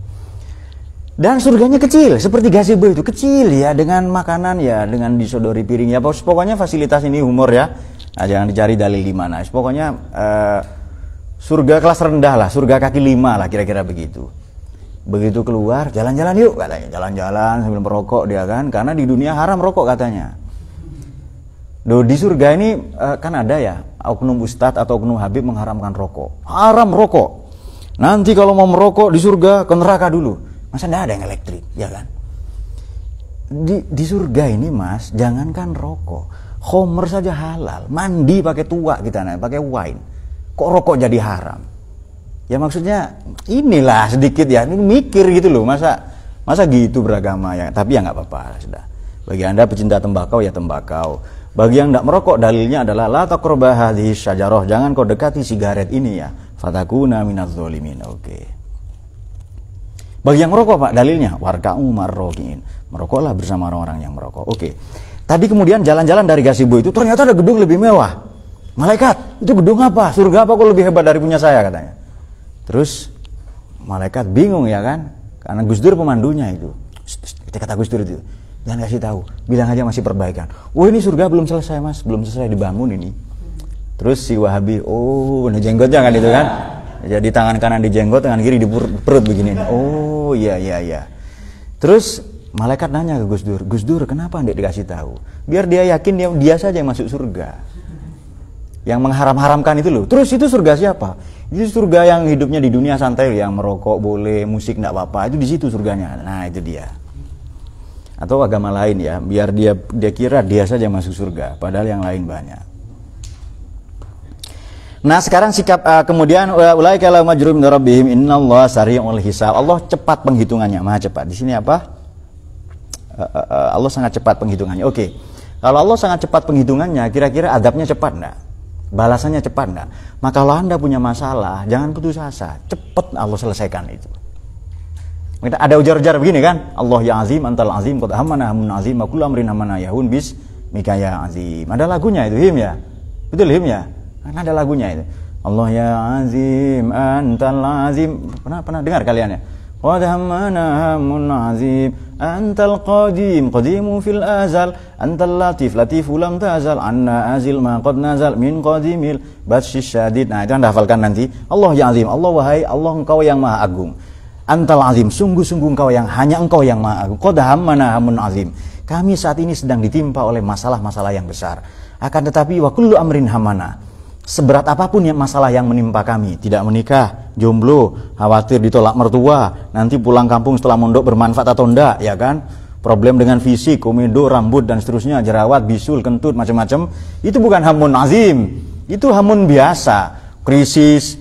Dan surganya kecil, seperti gazebo itu, kecil ya, dengan makanan ya, dengan disodori piring ya. Pokoknya fasilitas ini humor ya. Nah, jangan dicari dalil di mana. Pokoknya surga kelas rendah lah, surga kaki 5 lah kira-kira begitu. Begitu keluar, jalan-jalan yuk katanya, jalan-jalan sambil merokok dia kan, karena di dunia haram rokok katanya. Di surga ini kan ada ya, oknum ustadz atau oknum habib mengharamkan rokok. Haram rokok. Nanti kalau mau merokok di surga ke neraka dulu. Masa enggak ada yang elektrik, ya kan? Di surga ini Mas, jangankan rokok, khomer saja halal, mandi pakai tuak kita pakai wine. Kok rokok jadi haram? Ya maksudnya inilah sedikit ya, ini mikir gitu loh, masa gitu beragama ya. Tapi ya nggak apa-apa sudah. Bagi Anda pecinta tembakau ya tembakau. Bagi yang tidak merokok dalilnya adalah la taqraba hadhihi syajarah, jangan kau dekati sigaret ini ya. Fatakuna minadz zalimin. Oke. Bagi yang merokok Pak, dalilnya warka'u marrokin, merokoklah bersama orang-orang yang merokok. Oke. Tadi kemudian jalan-jalan dari gazebo itu ternyata ada gedung lebih mewah. Malaikat, itu gedung apa? Surga apa kok lebih hebat dari punya saya katanya. Terus malaikat bingung ya kan? Karena Gus Dur pemandunya itu. Kata Gus Dur itu, jangan kasih tahu, bilang aja masih perbaikan. Oh ini surga belum selesai Mas, belum selesai dibangun ini. Terus si Wahabi, oh ini jenggotnya kan itu kan? Jadi tangan kanan di jenggot, tangan kiri di perut begini. Oh iya. Terus malaikat nanya ke Gus Dur kenapa nggak dikasih tahu? Biar dia yakin dia saja yang masuk surga. Yang mengharam-haramkan itu loh. Terus itu surga siapa? Itu surga yang hidupnya di dunia santai, yang merokok boleh, musik nggak apa-apa. Itu di situ surganya. Nah itu dia. Atau agama lain ya, biar dia kira dia saja yang masuk surga, padahal yang lain banyak. Nah sekarang sikap kemudian ulaika lahum ajrun min rabbihim innallaha sari'ul hisab. Allah cepat penghitungannya, maha cepat. Di sini apa? Allah sangat cepat penghitungannya. Oke. Kalau Allah sangat cepat penghitungannya, kira-kira adabnya cepat enggak? Balasannya cepat enggak? Maka kalau Anda punya masalah, jangan putus asa. Cepat Allah selesaikan itu. Ada ujar-ujar begini kan? Allah ya azim antal azim qad hamana hamun azim wa kullu amrin hamana yahun bis mikaya azim. Ada lagunya itu him ya? Betul him ya? Karena ada lagunya itu. Allah ya azim antal azim. Pernah dengar kalian ya? Qad hammana hamun azim antal qadim qadimu fil azal antal latif latifu lam tazal anna azil ma qad nazal min qadimil batsyis syadid. Nah itu Anda hafalkan nanti. Allah ya azim, Allah wahai Allah engkau yang maha agung. Antal azim, sungguh-sungguh engkau yang hanya engkau yang maha agung. Qad hammana hamun azim. Kami saat ini sedang ditimpa oleh masalah-masalah yang besar. Akan tetapi wa kullu amrin hamana. Seberat apapun yang masalah yang menimpa kami, tidak menikah, jomblo, khawatir ditolak mertua, nanti pulang kampung setelah mondok bermanfaat atau enggak, ya kan? Problem dengan fisik, komedo, rambut dan seterusnya, jerawat, bisul, kentut, macam-macam, itu bukan hamun azim, itu hamun biasa. Krisis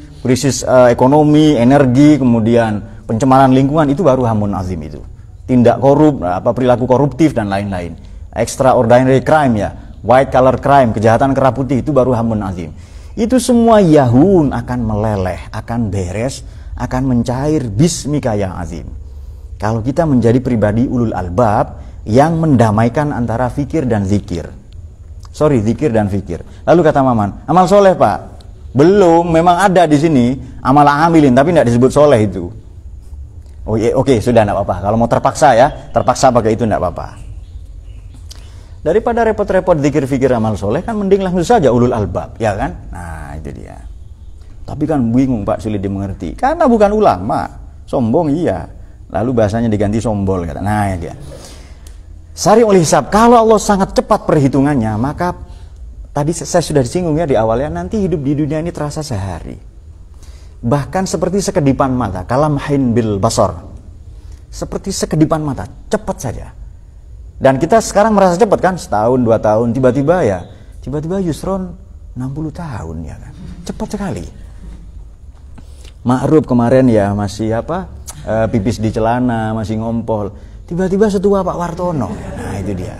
ekonomi, energi, kemudian pencemaran lingkungan, itu baru hamun azim itu. Tindak korup, perilaku koruptif dan lain-lain. Extraordinary crime ya, white collar crime, kejahatan kera putih, itu baru hamun azim. Itu semua yahun akan meleleh, akan beres, akan mencair bismika ya azim. Kalau kita menjadi pribadi ulul albab yang mendamaikan antara fikir dan zikir. Zikir dan fikir. Lalu kata Maman, amal soleh Pak? Belum, memang ada di sini amal amilin, tapi tidak disebut soleh itu. Oh iya, oke, sudah tidak apa-apa. Kalau mau terpaksa ya, terpaksa pakai itu tidak apa-apa. Daripada repot-repot zikir fikir amal soleh kan mending langsung saja ulul albab, ya kan? Nah itu dia. Tapi kan bingung Pak, sulit dimengerti. Karena bukan ulama, sombong iya. Lalu bahasanya diganti sombol kata. Nah ya dia. Sari'ul hisab. Kalau Allah sangat cepat perhitungannya, maka tadi saya sudah disinggung ya di awalnya, nanti hidup di dunia ini terasa sehari. Bahkan seperti sekedipan mata, kalamhin bil basar. Seperti sekedipan mata, cepat saja. Dan kita sekarang merasa cepat kan, setahun, 2 tahun, tiba-tiba Yusron 60 tahun ya kan, cepat sekali. Ma'ruf kemarin ya masih pipis di celana, masih ngompol, tiba-tiba setua Pak Wartono. Nah itu dia.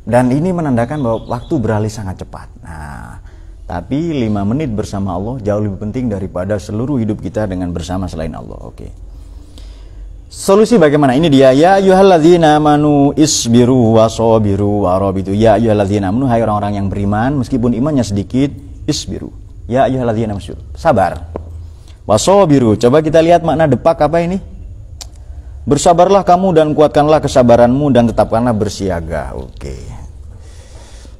Dan ini menandakan bahwa waktu beralih sangat cepat. Nah, tapi 5 menit bersama Allah jauh lebih penting daripada seluruh hidup kita dengan bersama selain Allah. Oke. Solusi bagaimana? Ini dia, ya ayyuhalladzina amanu isbiru wasabiru warabitu. Ya ayyuhalladzina amanu, hai orang-orang yang beriman meskipun imannya sedikit, isbiru. Ya ayyuhalladzina amanu, sabar. Wasabiru, coba kita lihat makna depak apa ini? Bersabarlah kamu dan kuatkanlah kesabaranmu dan tetapkanlah bersiaga. Oke.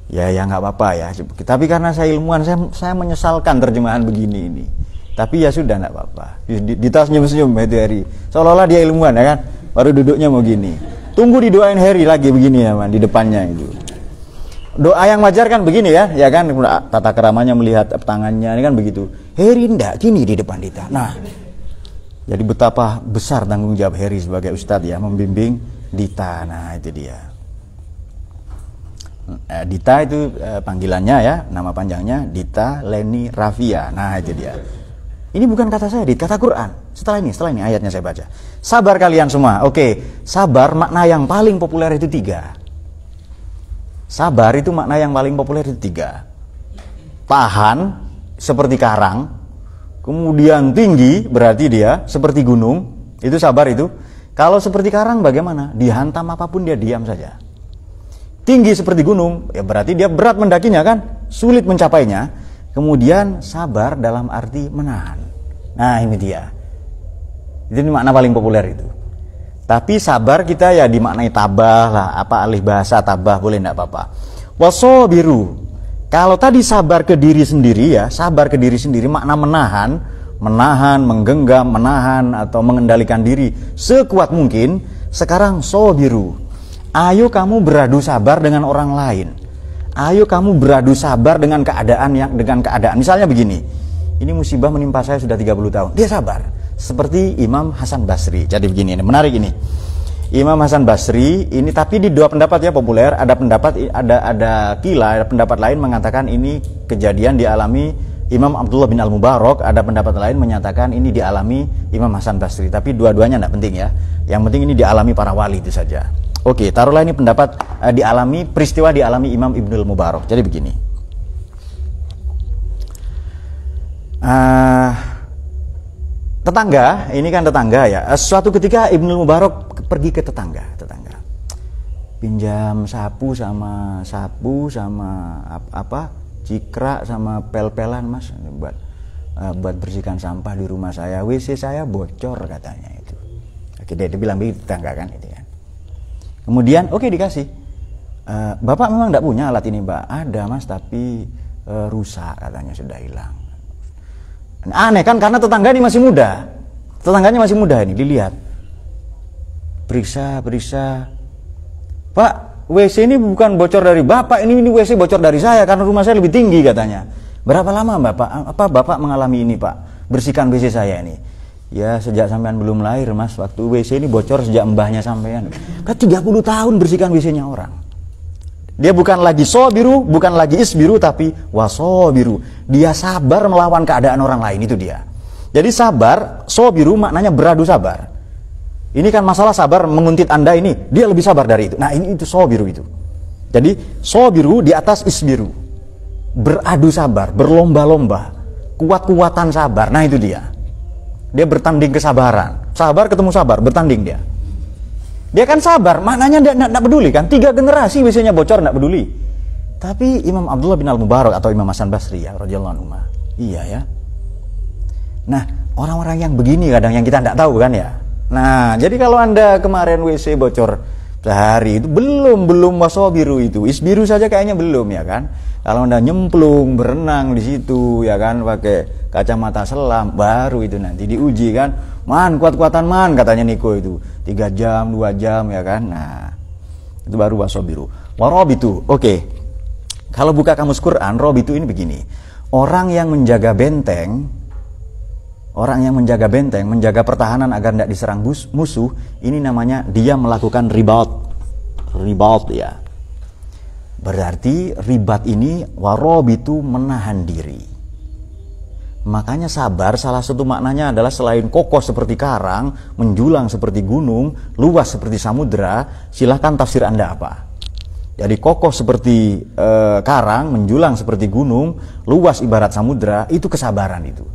Ya nggak apa-apa ya. Tapi karena saya ilmuwan, saya menyesalkan terjemahan begini ini. Tapi ya sudah enggak apa-apa. Dita senyum-senyum itu Heri. Seolah-olah dia ilmuwan ya kan. Baru duduknya mau gini. Tunggu didoain Heri lagi begini ya man, di depannya itu. Doa yang wajar kan begini ya kan, tata keramanya melihat tangannya ini kan begitu. Heri enggak gini di depan Dita. Nah. Jadi betapa besar tanggung jawab Heri sebagai ustadz ya, membimbing Dita. Nah itu dia. Dita itu panggilannya ya, nama panjangnya Dita Leni Rafia. Nah itu dia. Ini bukan kata saya, kata Quran. Setelah ini ayatnya saya baca. Sabar kalian semua. Oke, sabar makna yang paling populer itu 3. Sabar itu makna yang paling populer itu 3. Tahan seperti karang, kemudian tinggi berarti dia seperti gunung, itu sabar itu. Kalau seperti karang bagaimana? Dihantam apapun dia diam saja. Tinggi seperti gunung, ya berarti dia berat mendakinya kan, sulit mencapainya. Kemudian sabar dalam arti menahan. Nah ini dia. Itu makna paling populer itu. Tapi sabar kita ya dimaknai tabah lah, apa alih bahasa tabah boleh enggak apa-apa. Wasobiru. Kalau tadi sabar ke diri sendiri ya, sabar ke diri sendiri makna menahan, menggenggam, menahan atau mengendalikan diri sekuat mungkin. Sekarang sobiru. Ayo kamu beradu sabar dengan orang lain. Ayo kamu beradu sabar dengan keadaan. Misalnya begini, ini musibah menimpa saya sudah 30 tahun. Dia sabar. Seperti Imam Hasan Basri. Jadi begini, ini menarik ini. Imam Hasan Basri ini tapi di 2 pendapat ya populer. Ada pendapat lain mengatakan ini kejadian dialami Imam Abdullah bin Al-Mubarak. Ada pendapat lain menyatakan ini dialami Imam Hasan Basri. Tapi dua-duanya tidak penting ya. Yang penting ini dialami para wali itu saja. Oke, taruhlah ini pendapat peristiwa dialami Imam Ibnul Mubarak. Jadi begini. Tetangga, ini kan tetangga ya. Suatu ketika Ibnul Mubarak pergi ke tetangga. Pinjam sapu sama cikra sama pel-pelan Mas buat bersihkan sampah di rumah saya. WC saya bocor katanya itu. Oke, dia bilang begitu tetangga kan itu ya. Kemudian oke, dikasih. Bapak memang tidak punya alat ini, Mbak. Ada Mas, tapi rusak katanya, sudah hilang. Aneh kan, karena tetangga ini masih muda. Tetangganya masih muda ini, dilihat. Periksa. Pak, WC ini bukan bocor dari Bapak, ini WC bocor dari saya karena rumah saya lebih tinggi katanya. Berapa lama Bapak mengalami ini, Pak? Bersihkan WC saya ini. Ya sejak sampean belum lahir Mas, waktu WC ini bocor sejak mbahnya sampean. Kan 30 tahun bersihkan WC-nya orang. Dia bukan lagi sobiru, bukan lagi isbiru, tapi wasobiru. Dia sabar melawan keadaan orang lain, itu dia. Jadi sabar, sobiru maknanya beradu sabar. Ini kan masalah sabar menguntit Anda ini, dia lebih sabar dari itu. Nah ini itu sobiru itu. Jadi sobiru di atas isbiru. Beradu sabar, berlomba-lomba. Kuat-kuatan sabar, nah itu dia. Dia bertanding kesabaran. Sabar ketemu sabar, bertanding dia. Dia kan sabar, maknanya dia tidak peduli kan. 3 generasi WC-nya bocor, tidak peduli. Tapi Imam Abdullah bin Al-Mubarak atau Imam Hasan Basri ya, radhiyallahu anhu. Iya ya. Nah, orang-orang yang begini kadang yang kita tidak tahu kan ya. Nah, jadi kalau Anda kemarin WC bocor sehari itu belum wasobiru itu. Isbiru saja kayaknya belum ya kan. Kalau Anda nyemplung, berenang di situ ya kan, pakai kacamata selam, baru itu nanti diuji kan. Man, kuat-kuatan man katanya Niko itu. 3 jam, 2 jam ya kan. Nah, itu baru wasobiru. Warobitu. Oke. Kalau buka kamus Quran, robitu ini begini. Orang yang menjaga benteng, menjaga pertahanan agar tidak diserang musuh, ini namanya dia melakukan ribat ya. Berarti ribat ini warobitu menahan diri. Makanya sabar salah satu maknanya adalah selain kokoh seperti karang, menjulang seperti gunung, luas seperti samudra, silahkan tafsir Anda apa. Jadi kokoh seperti karang, menjulang seperti gunung, luas ibarat samudra, itu kesabaran itu.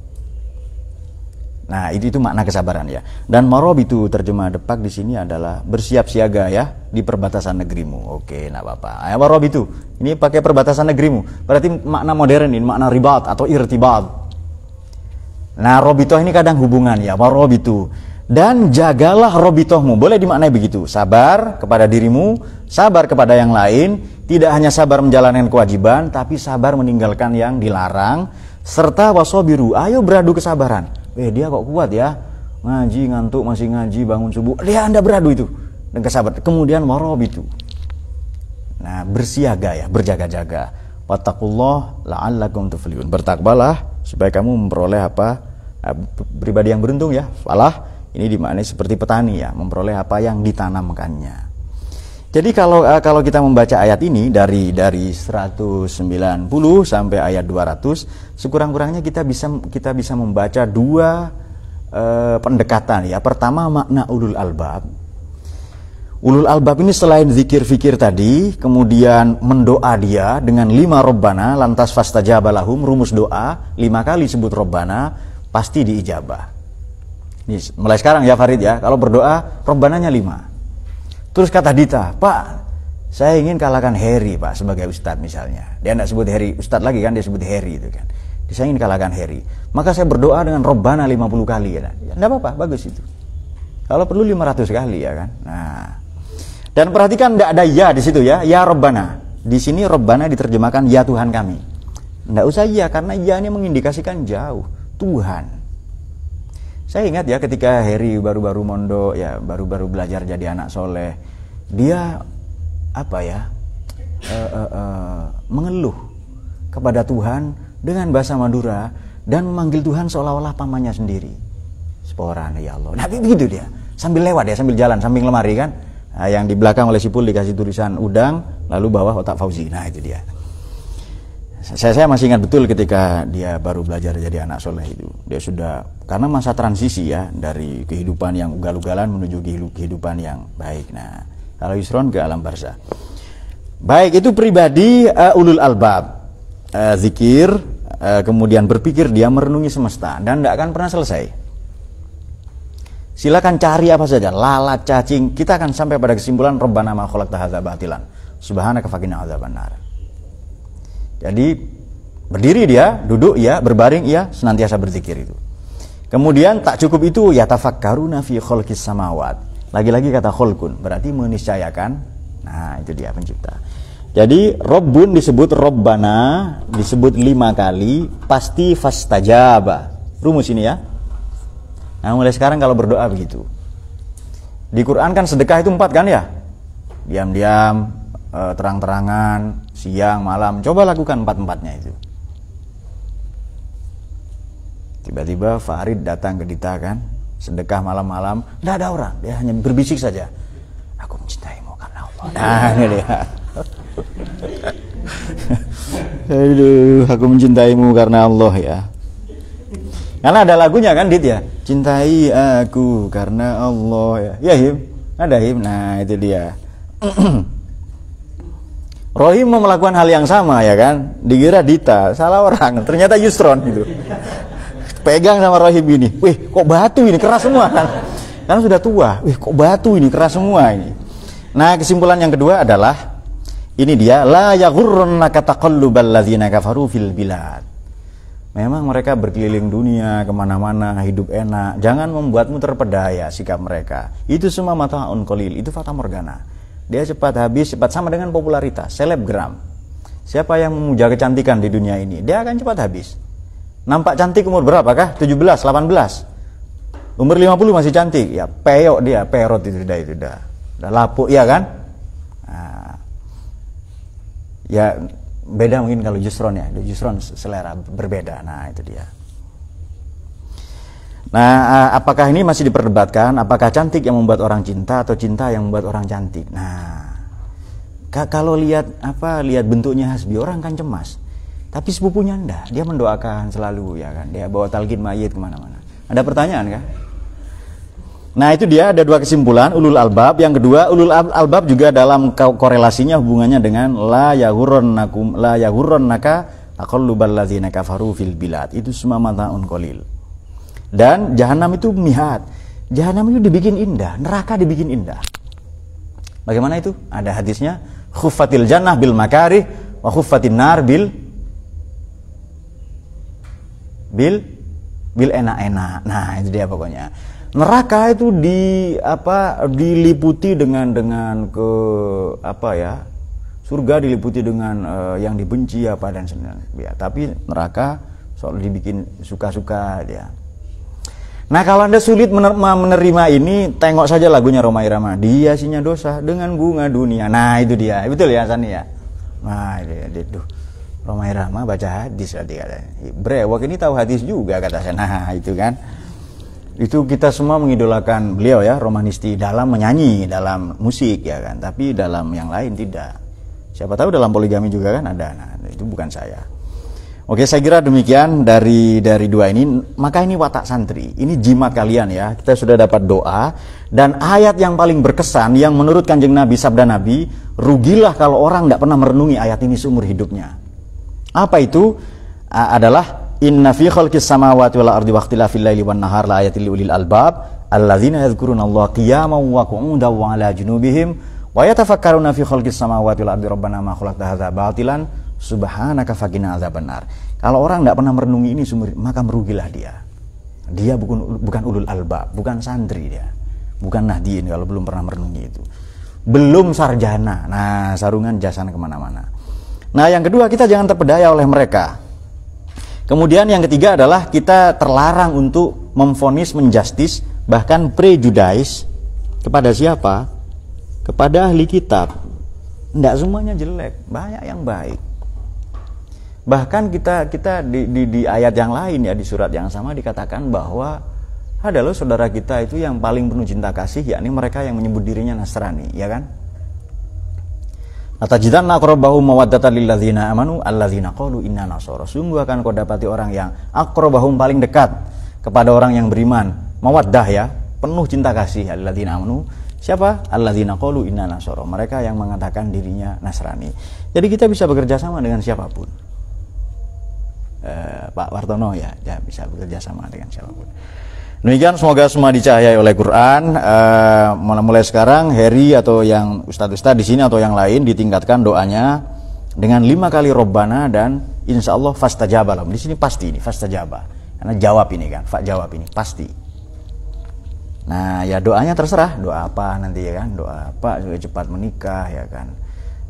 Nah, itu makna kesabaran ya. Dan marob itu terjemah depak di sini adalah bersiap siaga ya di perbatasan negerimu. Oke, enggak apa-apa. Marob itu ini pakai perbatasan negerimu. Berarti makna modern ini makna ribat atau irtibat. Nah, robitoh ini kadang hubungan ya, marob itu. Dan jagalah robitohmu. Boleh dimaknai begitu. Sabar kepada dirimu, sabar kepada yang lain, tidak hanya sabar menjalankan kewajiban, tapi sabar meninggalkan yang dilarang, serta wasobiru. Ayo beradu kesabaran. Dia kok kuat ya, ngaji ngantuk masih ngaji bangun subuh, dia Anda beradu itu dan kesabaran. Kemudian warob itu, nah bersiaga ya, berjaga-jaga. Wattaqullah la'allakum tuflihun. Bertakwalah supaya kamu memperoleh apa? Pribadi yang beruntung ya, falah ini dimaknai seperti petani ya, memperoleh apa yang ditanamkannya. Jadi kalau kita membaca ayat ini dari 190 sampai ayat 200, sekurang-kurangnya kita bisa membaca dua pendekatan ya. Pertama, makna ulul albab. Ulul albab ini selain zikir-fikir tadi, kemudian mendoa dia dengan 5 Rabbana, lantas fastajaba lahum, rumus doa 5 kali sebut Rabbana, pasti diijabah. Ini mulai sekarang ya Farid ya, kalau berdoa Rabbananya 5. Terus kata Dita, Pak, saya ingin kalahkan Heri Pak sebagai ustadz misalnya. Dia tidak sebut Heri ustadz lagi kan, dia sebut Heri itu kan. Saya ingin kalahkan Heri, maka saya berdoa dengan Rabbana 50 kali ya. Tidak apa-apa, bagus itu. Kalau perlu 500 kali ya kan. Nah, dan perhatikan tidak ada ya di situ ya, ya Rabbana. Di sini Rabbana diterjemahkan ya Tuhan kami. Tidak usah ya, karena ya ini mengindikasikan jauh, Tuhan. Saya ingat ya ketika Heri baru-baru mondok ya, baru-baru belajar jadi anak soleh, dia apa ya, mengeluh kepada Tuhan dengan bahasa Madura dan memanggil Tuhan seolah-olah pamannya sendiri. Seporana ya Allah. Nah begitu dia, sambil lewat ya, sambil jalan, sambil lemari kan. Nah, yang di belakang oleh Sipul dikasih tulisan udang, lalu bawah otak Fauzi. Nah itu dia. Saya masih ingat betul ketika dia baru belajar jadi anak soleh itu. Dia sudah, karena masa transisi ya, dari kehidupan yang ugal-ugalan menuju kehidupan yang baik. Nah, kalau Yusron ke alam barzah. Baik, itu pribadi ulul albab. Zikir, kemudian berpikir, dia merenungi semesta dan tidak akan pernah selesai. Silakan cari apa saja, lalat, cacing, kita akan sampai pada kesimpulan Rabbana ma khalaqta hadza batilan subhanaka faqina adzabannar. Jadi berdiri dia, duduk ya, berbaring ya, senantiasa berzikir itu. Kemudian tak cukup itu, yatafakkaruna fi khalqis samawat. Lagi-lagi kata khalqun, berarti meniscayakan. Nah, itu dia pencipta. Jadi Rabbun disebut Rabbana, disebut 5 kali, pasti fastajaba. Rumus ini ya. Nah, mulai sekarang kalau berdoa begitu. Di Quran kan sedekah itu 4 kan ya? Diam-diam, terang-terangan, siang, malam. Coba lakukan 4-4-nya itu. Tiba-tiba Farid datang ke Dita kan, sedekah malam-malam, tidak ada orang, dia hanya berbisik saja. Aku mencintaimu karena Allah. Nah, ini dia. Aduh, aku mencintaimu karena Allah ya. Karena ada lagunya kan Dit ya, cintai aku karena Allah ya. Ya Him, ada Him. Nah itu dia. Rohim mau melakukan hal yang sama ya kan, dikira Dita, salah orang, ternyata Yusron gitu. Pegang sama Rohim ini, wih kok batu ini keras semua kan, karena sudah tua, wih kok batu ini keras semua ini. Nah kesimpulan yang kedua adalah ini dia, la yaghurrannaka taqallubal ladzina kafaru fil bilad. Memang mereka berkeliling dunia kemana-mana, hidup enak. Jangan membuatmu terpedaya sikap mereka. Itu semua mata'un qalil, itu fata morgana. Dia cepat habis, cepat sama dengan popularitas, selebgram. Siapa yang memuja kecantikan di dunia ini, dia akan cepat habis. Nampak cantik umur berapa kah? 17, 18. Umur 50 masih cantik. Ya peyok dia, perot itu udah lapuk ya kan? Nah, ya beda mungkin kalau Yusron ya, Yusron selera berbeda. Nah itu dia. Nah apakah ini masih diperdebatkan, apakah cantik yang membuat orang cinta atau cinta yang membuat orang cantik? Nah kalau lihat bentuknya Hasbi, orang kan cemas, tapi sepupunya enggak, dia mendoakan selalu ya kan, dia bawa talqin mayit kemana-mana. Ada pertanyaan kah? Nah itu dia, ada 2 kesimpulan ulul albab. Yang kedua, ulul albab juga dalam korelasinya hubungannya dengan la yaghurrannaka taqallubal ladzina kafaru fil bilad. Itu semua mata'un qalil. Dan jahanam itu mihat. Jahanam itu dibikin indah, neraka dibikin indah. Bagaimana itu? Ada hadisnya, khuffatil jannah bil makarih wa khuffatin nar bil enak-enak. Nah itu dia pokoknya. Neraka itu diliputi dengan surga diliputi dengan yang dibenci apa dan sebagainya ya, tapi neraka soal dibikin suka-suka dia. Nah kalau Anda sulit menerima ini, tengok saja lagunya Rhoma Irama, dihiasinya dosa dengan bunga dunia. Nah itu dia, betul ya Sani ya. Nah itu Roma Irama baca hadis berarti katanya. Brewok ini tahu hadis juga kata saya. Nah itu kan, itu kita semua mengidolakan beliau ya, Romanisti dalam menyanyi, dalam musik ya kan, tapi dalam yang lain tidak. Siapa tahu dalam poligami juga kan ada. Nah itu bukan saya. Oke, saya kira demikian dari dua ini. Maka ini watak santri, ini jimat kalian ya. Kita sudah dapat doa dan ayat yang paling berkesan yang menurut Kanjeng Nabi, sabda Nabi, rugilah kalau orang tidak pernah merenungi ayat ini seumur hidupnya. Apa itu? Adalah inna fi khalqis samawati wal ardi waqtilafil laili wan nahar la ayatil liulil albab alladzina yadhkurunallaha qiyaman wa qu'udan wa 'ala junubihim wa yatafakkaruna fi khalqis samawati wal ardi rabbana ma khalaqta hadza batilan subhanaka faqina adzabannar. Kalau orang tidak pernah merenungi ini maka merugilah dia. Dia bukan ulul albab, bukan santri dia. Bukan nahdien kalau belum pernah merenungi itu. Belum sarjana. Nah, sarungan jasan kemana-mana. Nah, yang kedua, kita jangan terpedaya oleh mereka. Kemudian yang ketiga adalah kita terlarang untuk memvonis, menjustis, bahkan prejudice kepada siapa? Kepada ahli kitab. Tidak semuanya jelek, banyak yang baik. Bahkan kita di ayat yang lain ya, di surat yang sama dikatakan bahwa ada loh saudara kita itu yang paling penuh cinta kasih, yakni mereka yang menyebut dirinya Nasrani, ya kan? Atajidanna aqrabahum mawaddatan lil ladzina amanu alladzina qalu inna nasara. Sungguh akan kau dapati orang yang aqrabahum paling dekat kepada orang yang beriman, mawaddah ya, penuh cinta kasih alladzina amanu. Siapa? Alladzina qalu inna nasara. Mereka yang mengatakan dirinya Nasrani. Jadi kita bisa bekerja sama dengan siapapun. Pak Wartono ya bisa bekerja sama dengan siapapun. Demikian, semoga semua dicahayai oleh Quran. Mulai sekarang Heri atau yang ustadz-ustadz di sini atau yang lain ditingkatkan doanya dengan 5 kali Robbana dan insya Allah fastajaba lahum. Di sini pasti ini fastajaba, karena jawab ini kan, fa jawab ini pasti. Nah ya doanya terserah, doa apa nanti ya kan, doa apa supaya cepat menikah ya kan.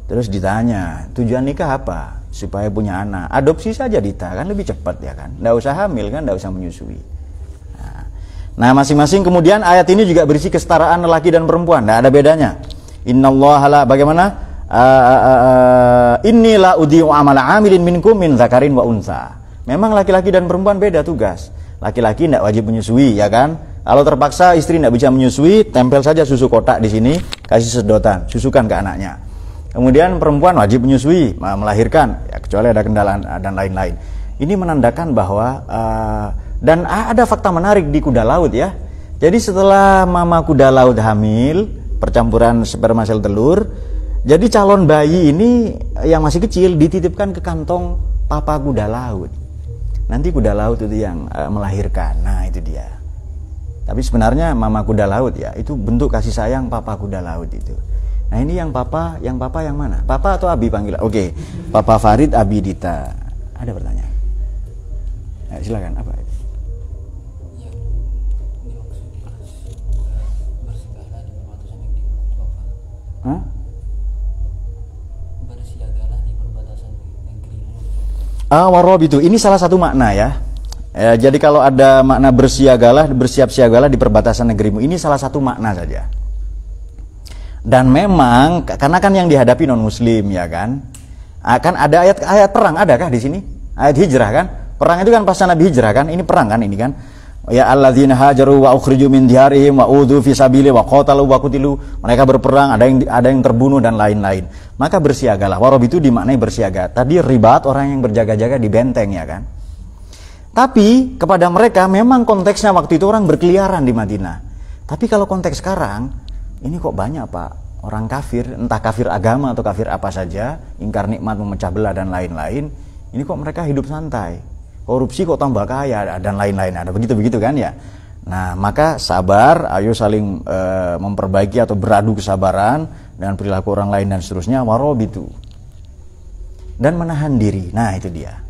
Terus ditanya tujuan nikah apa? Supaya punya anak. Adopsi saja Dita kan lebih cepat ya kan, nggak usah hamil kan, nggak usah menyusui. Nah masing-masing kemudian ayat ini juga berisi kesetaraan lelaki dan perempuan, nggak ada bedanya. Innallaha la bagaimana? Innila udhi'u amala amilin minkum min dzakarin wa unsa. Memang laki-laki dan perempuan beda tugas. Laki-laki tidak wajib menyusui ya kan. Kalau terpaksa istri tidak bisa menyusui, tempel saja susu kotak di sini, kasih sedotan, susukan ke anaknya. Kemudian perempuan wajib menyusui, melahirkan, ya, kecuali ada kendala dan lain-lain. Ini menandakan bahwa dan ada fakta menarik di kuda laut ya. Jadi setelah mama kuda laut hamil, percampuran sperma sel telur, jadi calon bayi ini yang masih kecil dititipkan ke kantong papa kuda laut. Nanti kuda laut itu yang melahirkan. Nah itu dia. Tapi sebenarnya mama kuda laut ya, itu bentuk kasih sayang papa kuda laut itu. Nah ini yang papa yang mana? Papa atau Abi panggilan? Oke, Papa Farid, Abi Dita. Ada pertanyaan? Nah, silakan. Apa? Hah? Bersiagalah di perbatasan negeri. Warobitu. Ini salah satu makna ya. Jadi kalau ada makna bersiagalah, bersiap-siagalah di perbatasan negerimu, ini salah satu makna saja. Dan memang karena kan yang dihadapi non muslim ya kan, akan ada ayat perang, adakah di sini ayat hijrah kan? Perang itu kan pasca Nabi hijrah kan, ini perang kan ini kan. Ya alladzina hajaru wa ukhriju min diyarihim wa udhu fi sabili wa qatalu wa qutilu. Mereka berperang, ada yang terbunuh dan lain-lain. Maka bersiagalah. Warob itu dimaknai bersiaga. Tadi ribat, orang yang berjaga-jaga di benteng ya kan. Tapi kepada mereka memang konteksnya waktu itu orang berkeliaran di Madinah. Tapi kalau konteks sekarang, ini kok banyak Pak orang kafir, entah kafir agama atau kafir apa saja, ingkar nikmat, memecah belah dan lain-lain. Ini kok mereka hidup santai, korupsi kok tambah kaya dan lain-lain, ada begitu-begitu kan ya. Nah maka sabar, ayo saling memperbaiki atau beradu kesabaran dengan perilaku orang lain dan seterusnya. Warobitu, dan menahan diri. Nah itu dia.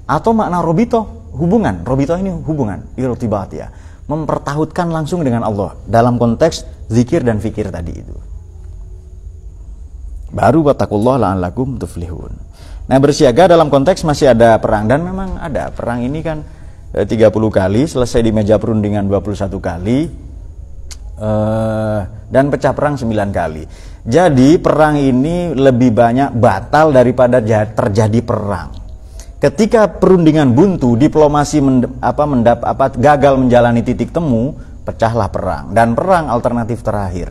Atau makna robito, hubungan. Robito ini hubungan, irtibat ya, mempertautkan langsung dengan Allah dalam konteks zikir dan fikir tadi itu. Baru wattaqullah la'allakum tuflihun. Nah bersiaga dalam konteks masih ada perang, dan memang ada perang ini kan 30 kali, selesai di meja perundingan 21 kali, dan pecah perang 9 kali. Jadi perang ini lebih banyak batal daripada terjadi perang. Ketika perundingan buntu, diplomasi gagal menjalani titik temu, pecahlah perang. Dan perang alternatif terakhir.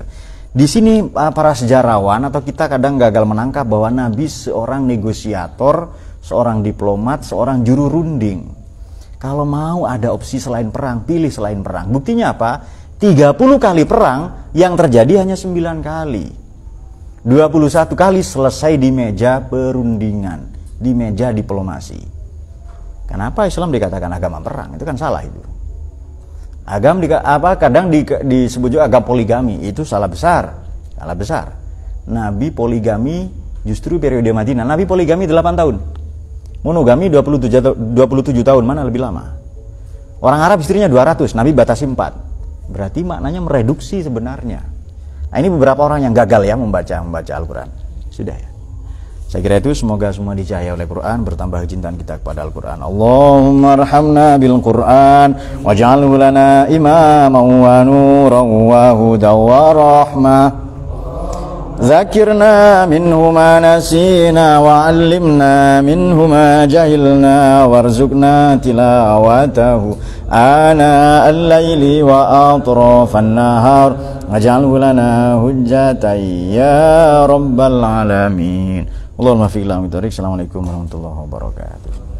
Di sini para sejarawan atau kita kadang gagal menangkap bahwa Nabi seorang negosiator, seorang diplomat, seorang juru runding. Kalau mau ada opsi selain perang, pilih selain perang. Buktinya apa? 30 kali perang yang terjadi hanya 9 kali. 21 kali selesai di meja perundingan, di meja diplomasi. Kenapa Islam dikatakan agama perang? Itu kan salah itu. Kadang disebut juga agama poligami, itu salah besar. Salah besar. Nabi poligami justru periode Madinah. Nabi poligami 8 tahun. Monogami 27 tahun, mana lebih lama? Orang Arab istrinya 200, Nabi batasi 4. Berarti maknanya mereduksi sebenarnya. Nah, ini beberapa orang yang gagal ya membaca Al-Quran. Sudah ya. Saya kira itu, semoga semua dicahaya oleh Quran, bertambah cintaan kita kepada Al-Quran. Allahumma arhamna bil Quran waj'alhu lana imaman wa nuran wa hudan wa rahmah. Zakirna minhu ma nasina wa 'allimna minhu ma jahilna warzuqna tilawatahu ana al-laili wa atrafan nahar waj'alhu lana hujjatan ya rabbal alamin. Allahumma fi'il amin. Assalamualaikum warahmatullahi wabarakatuh.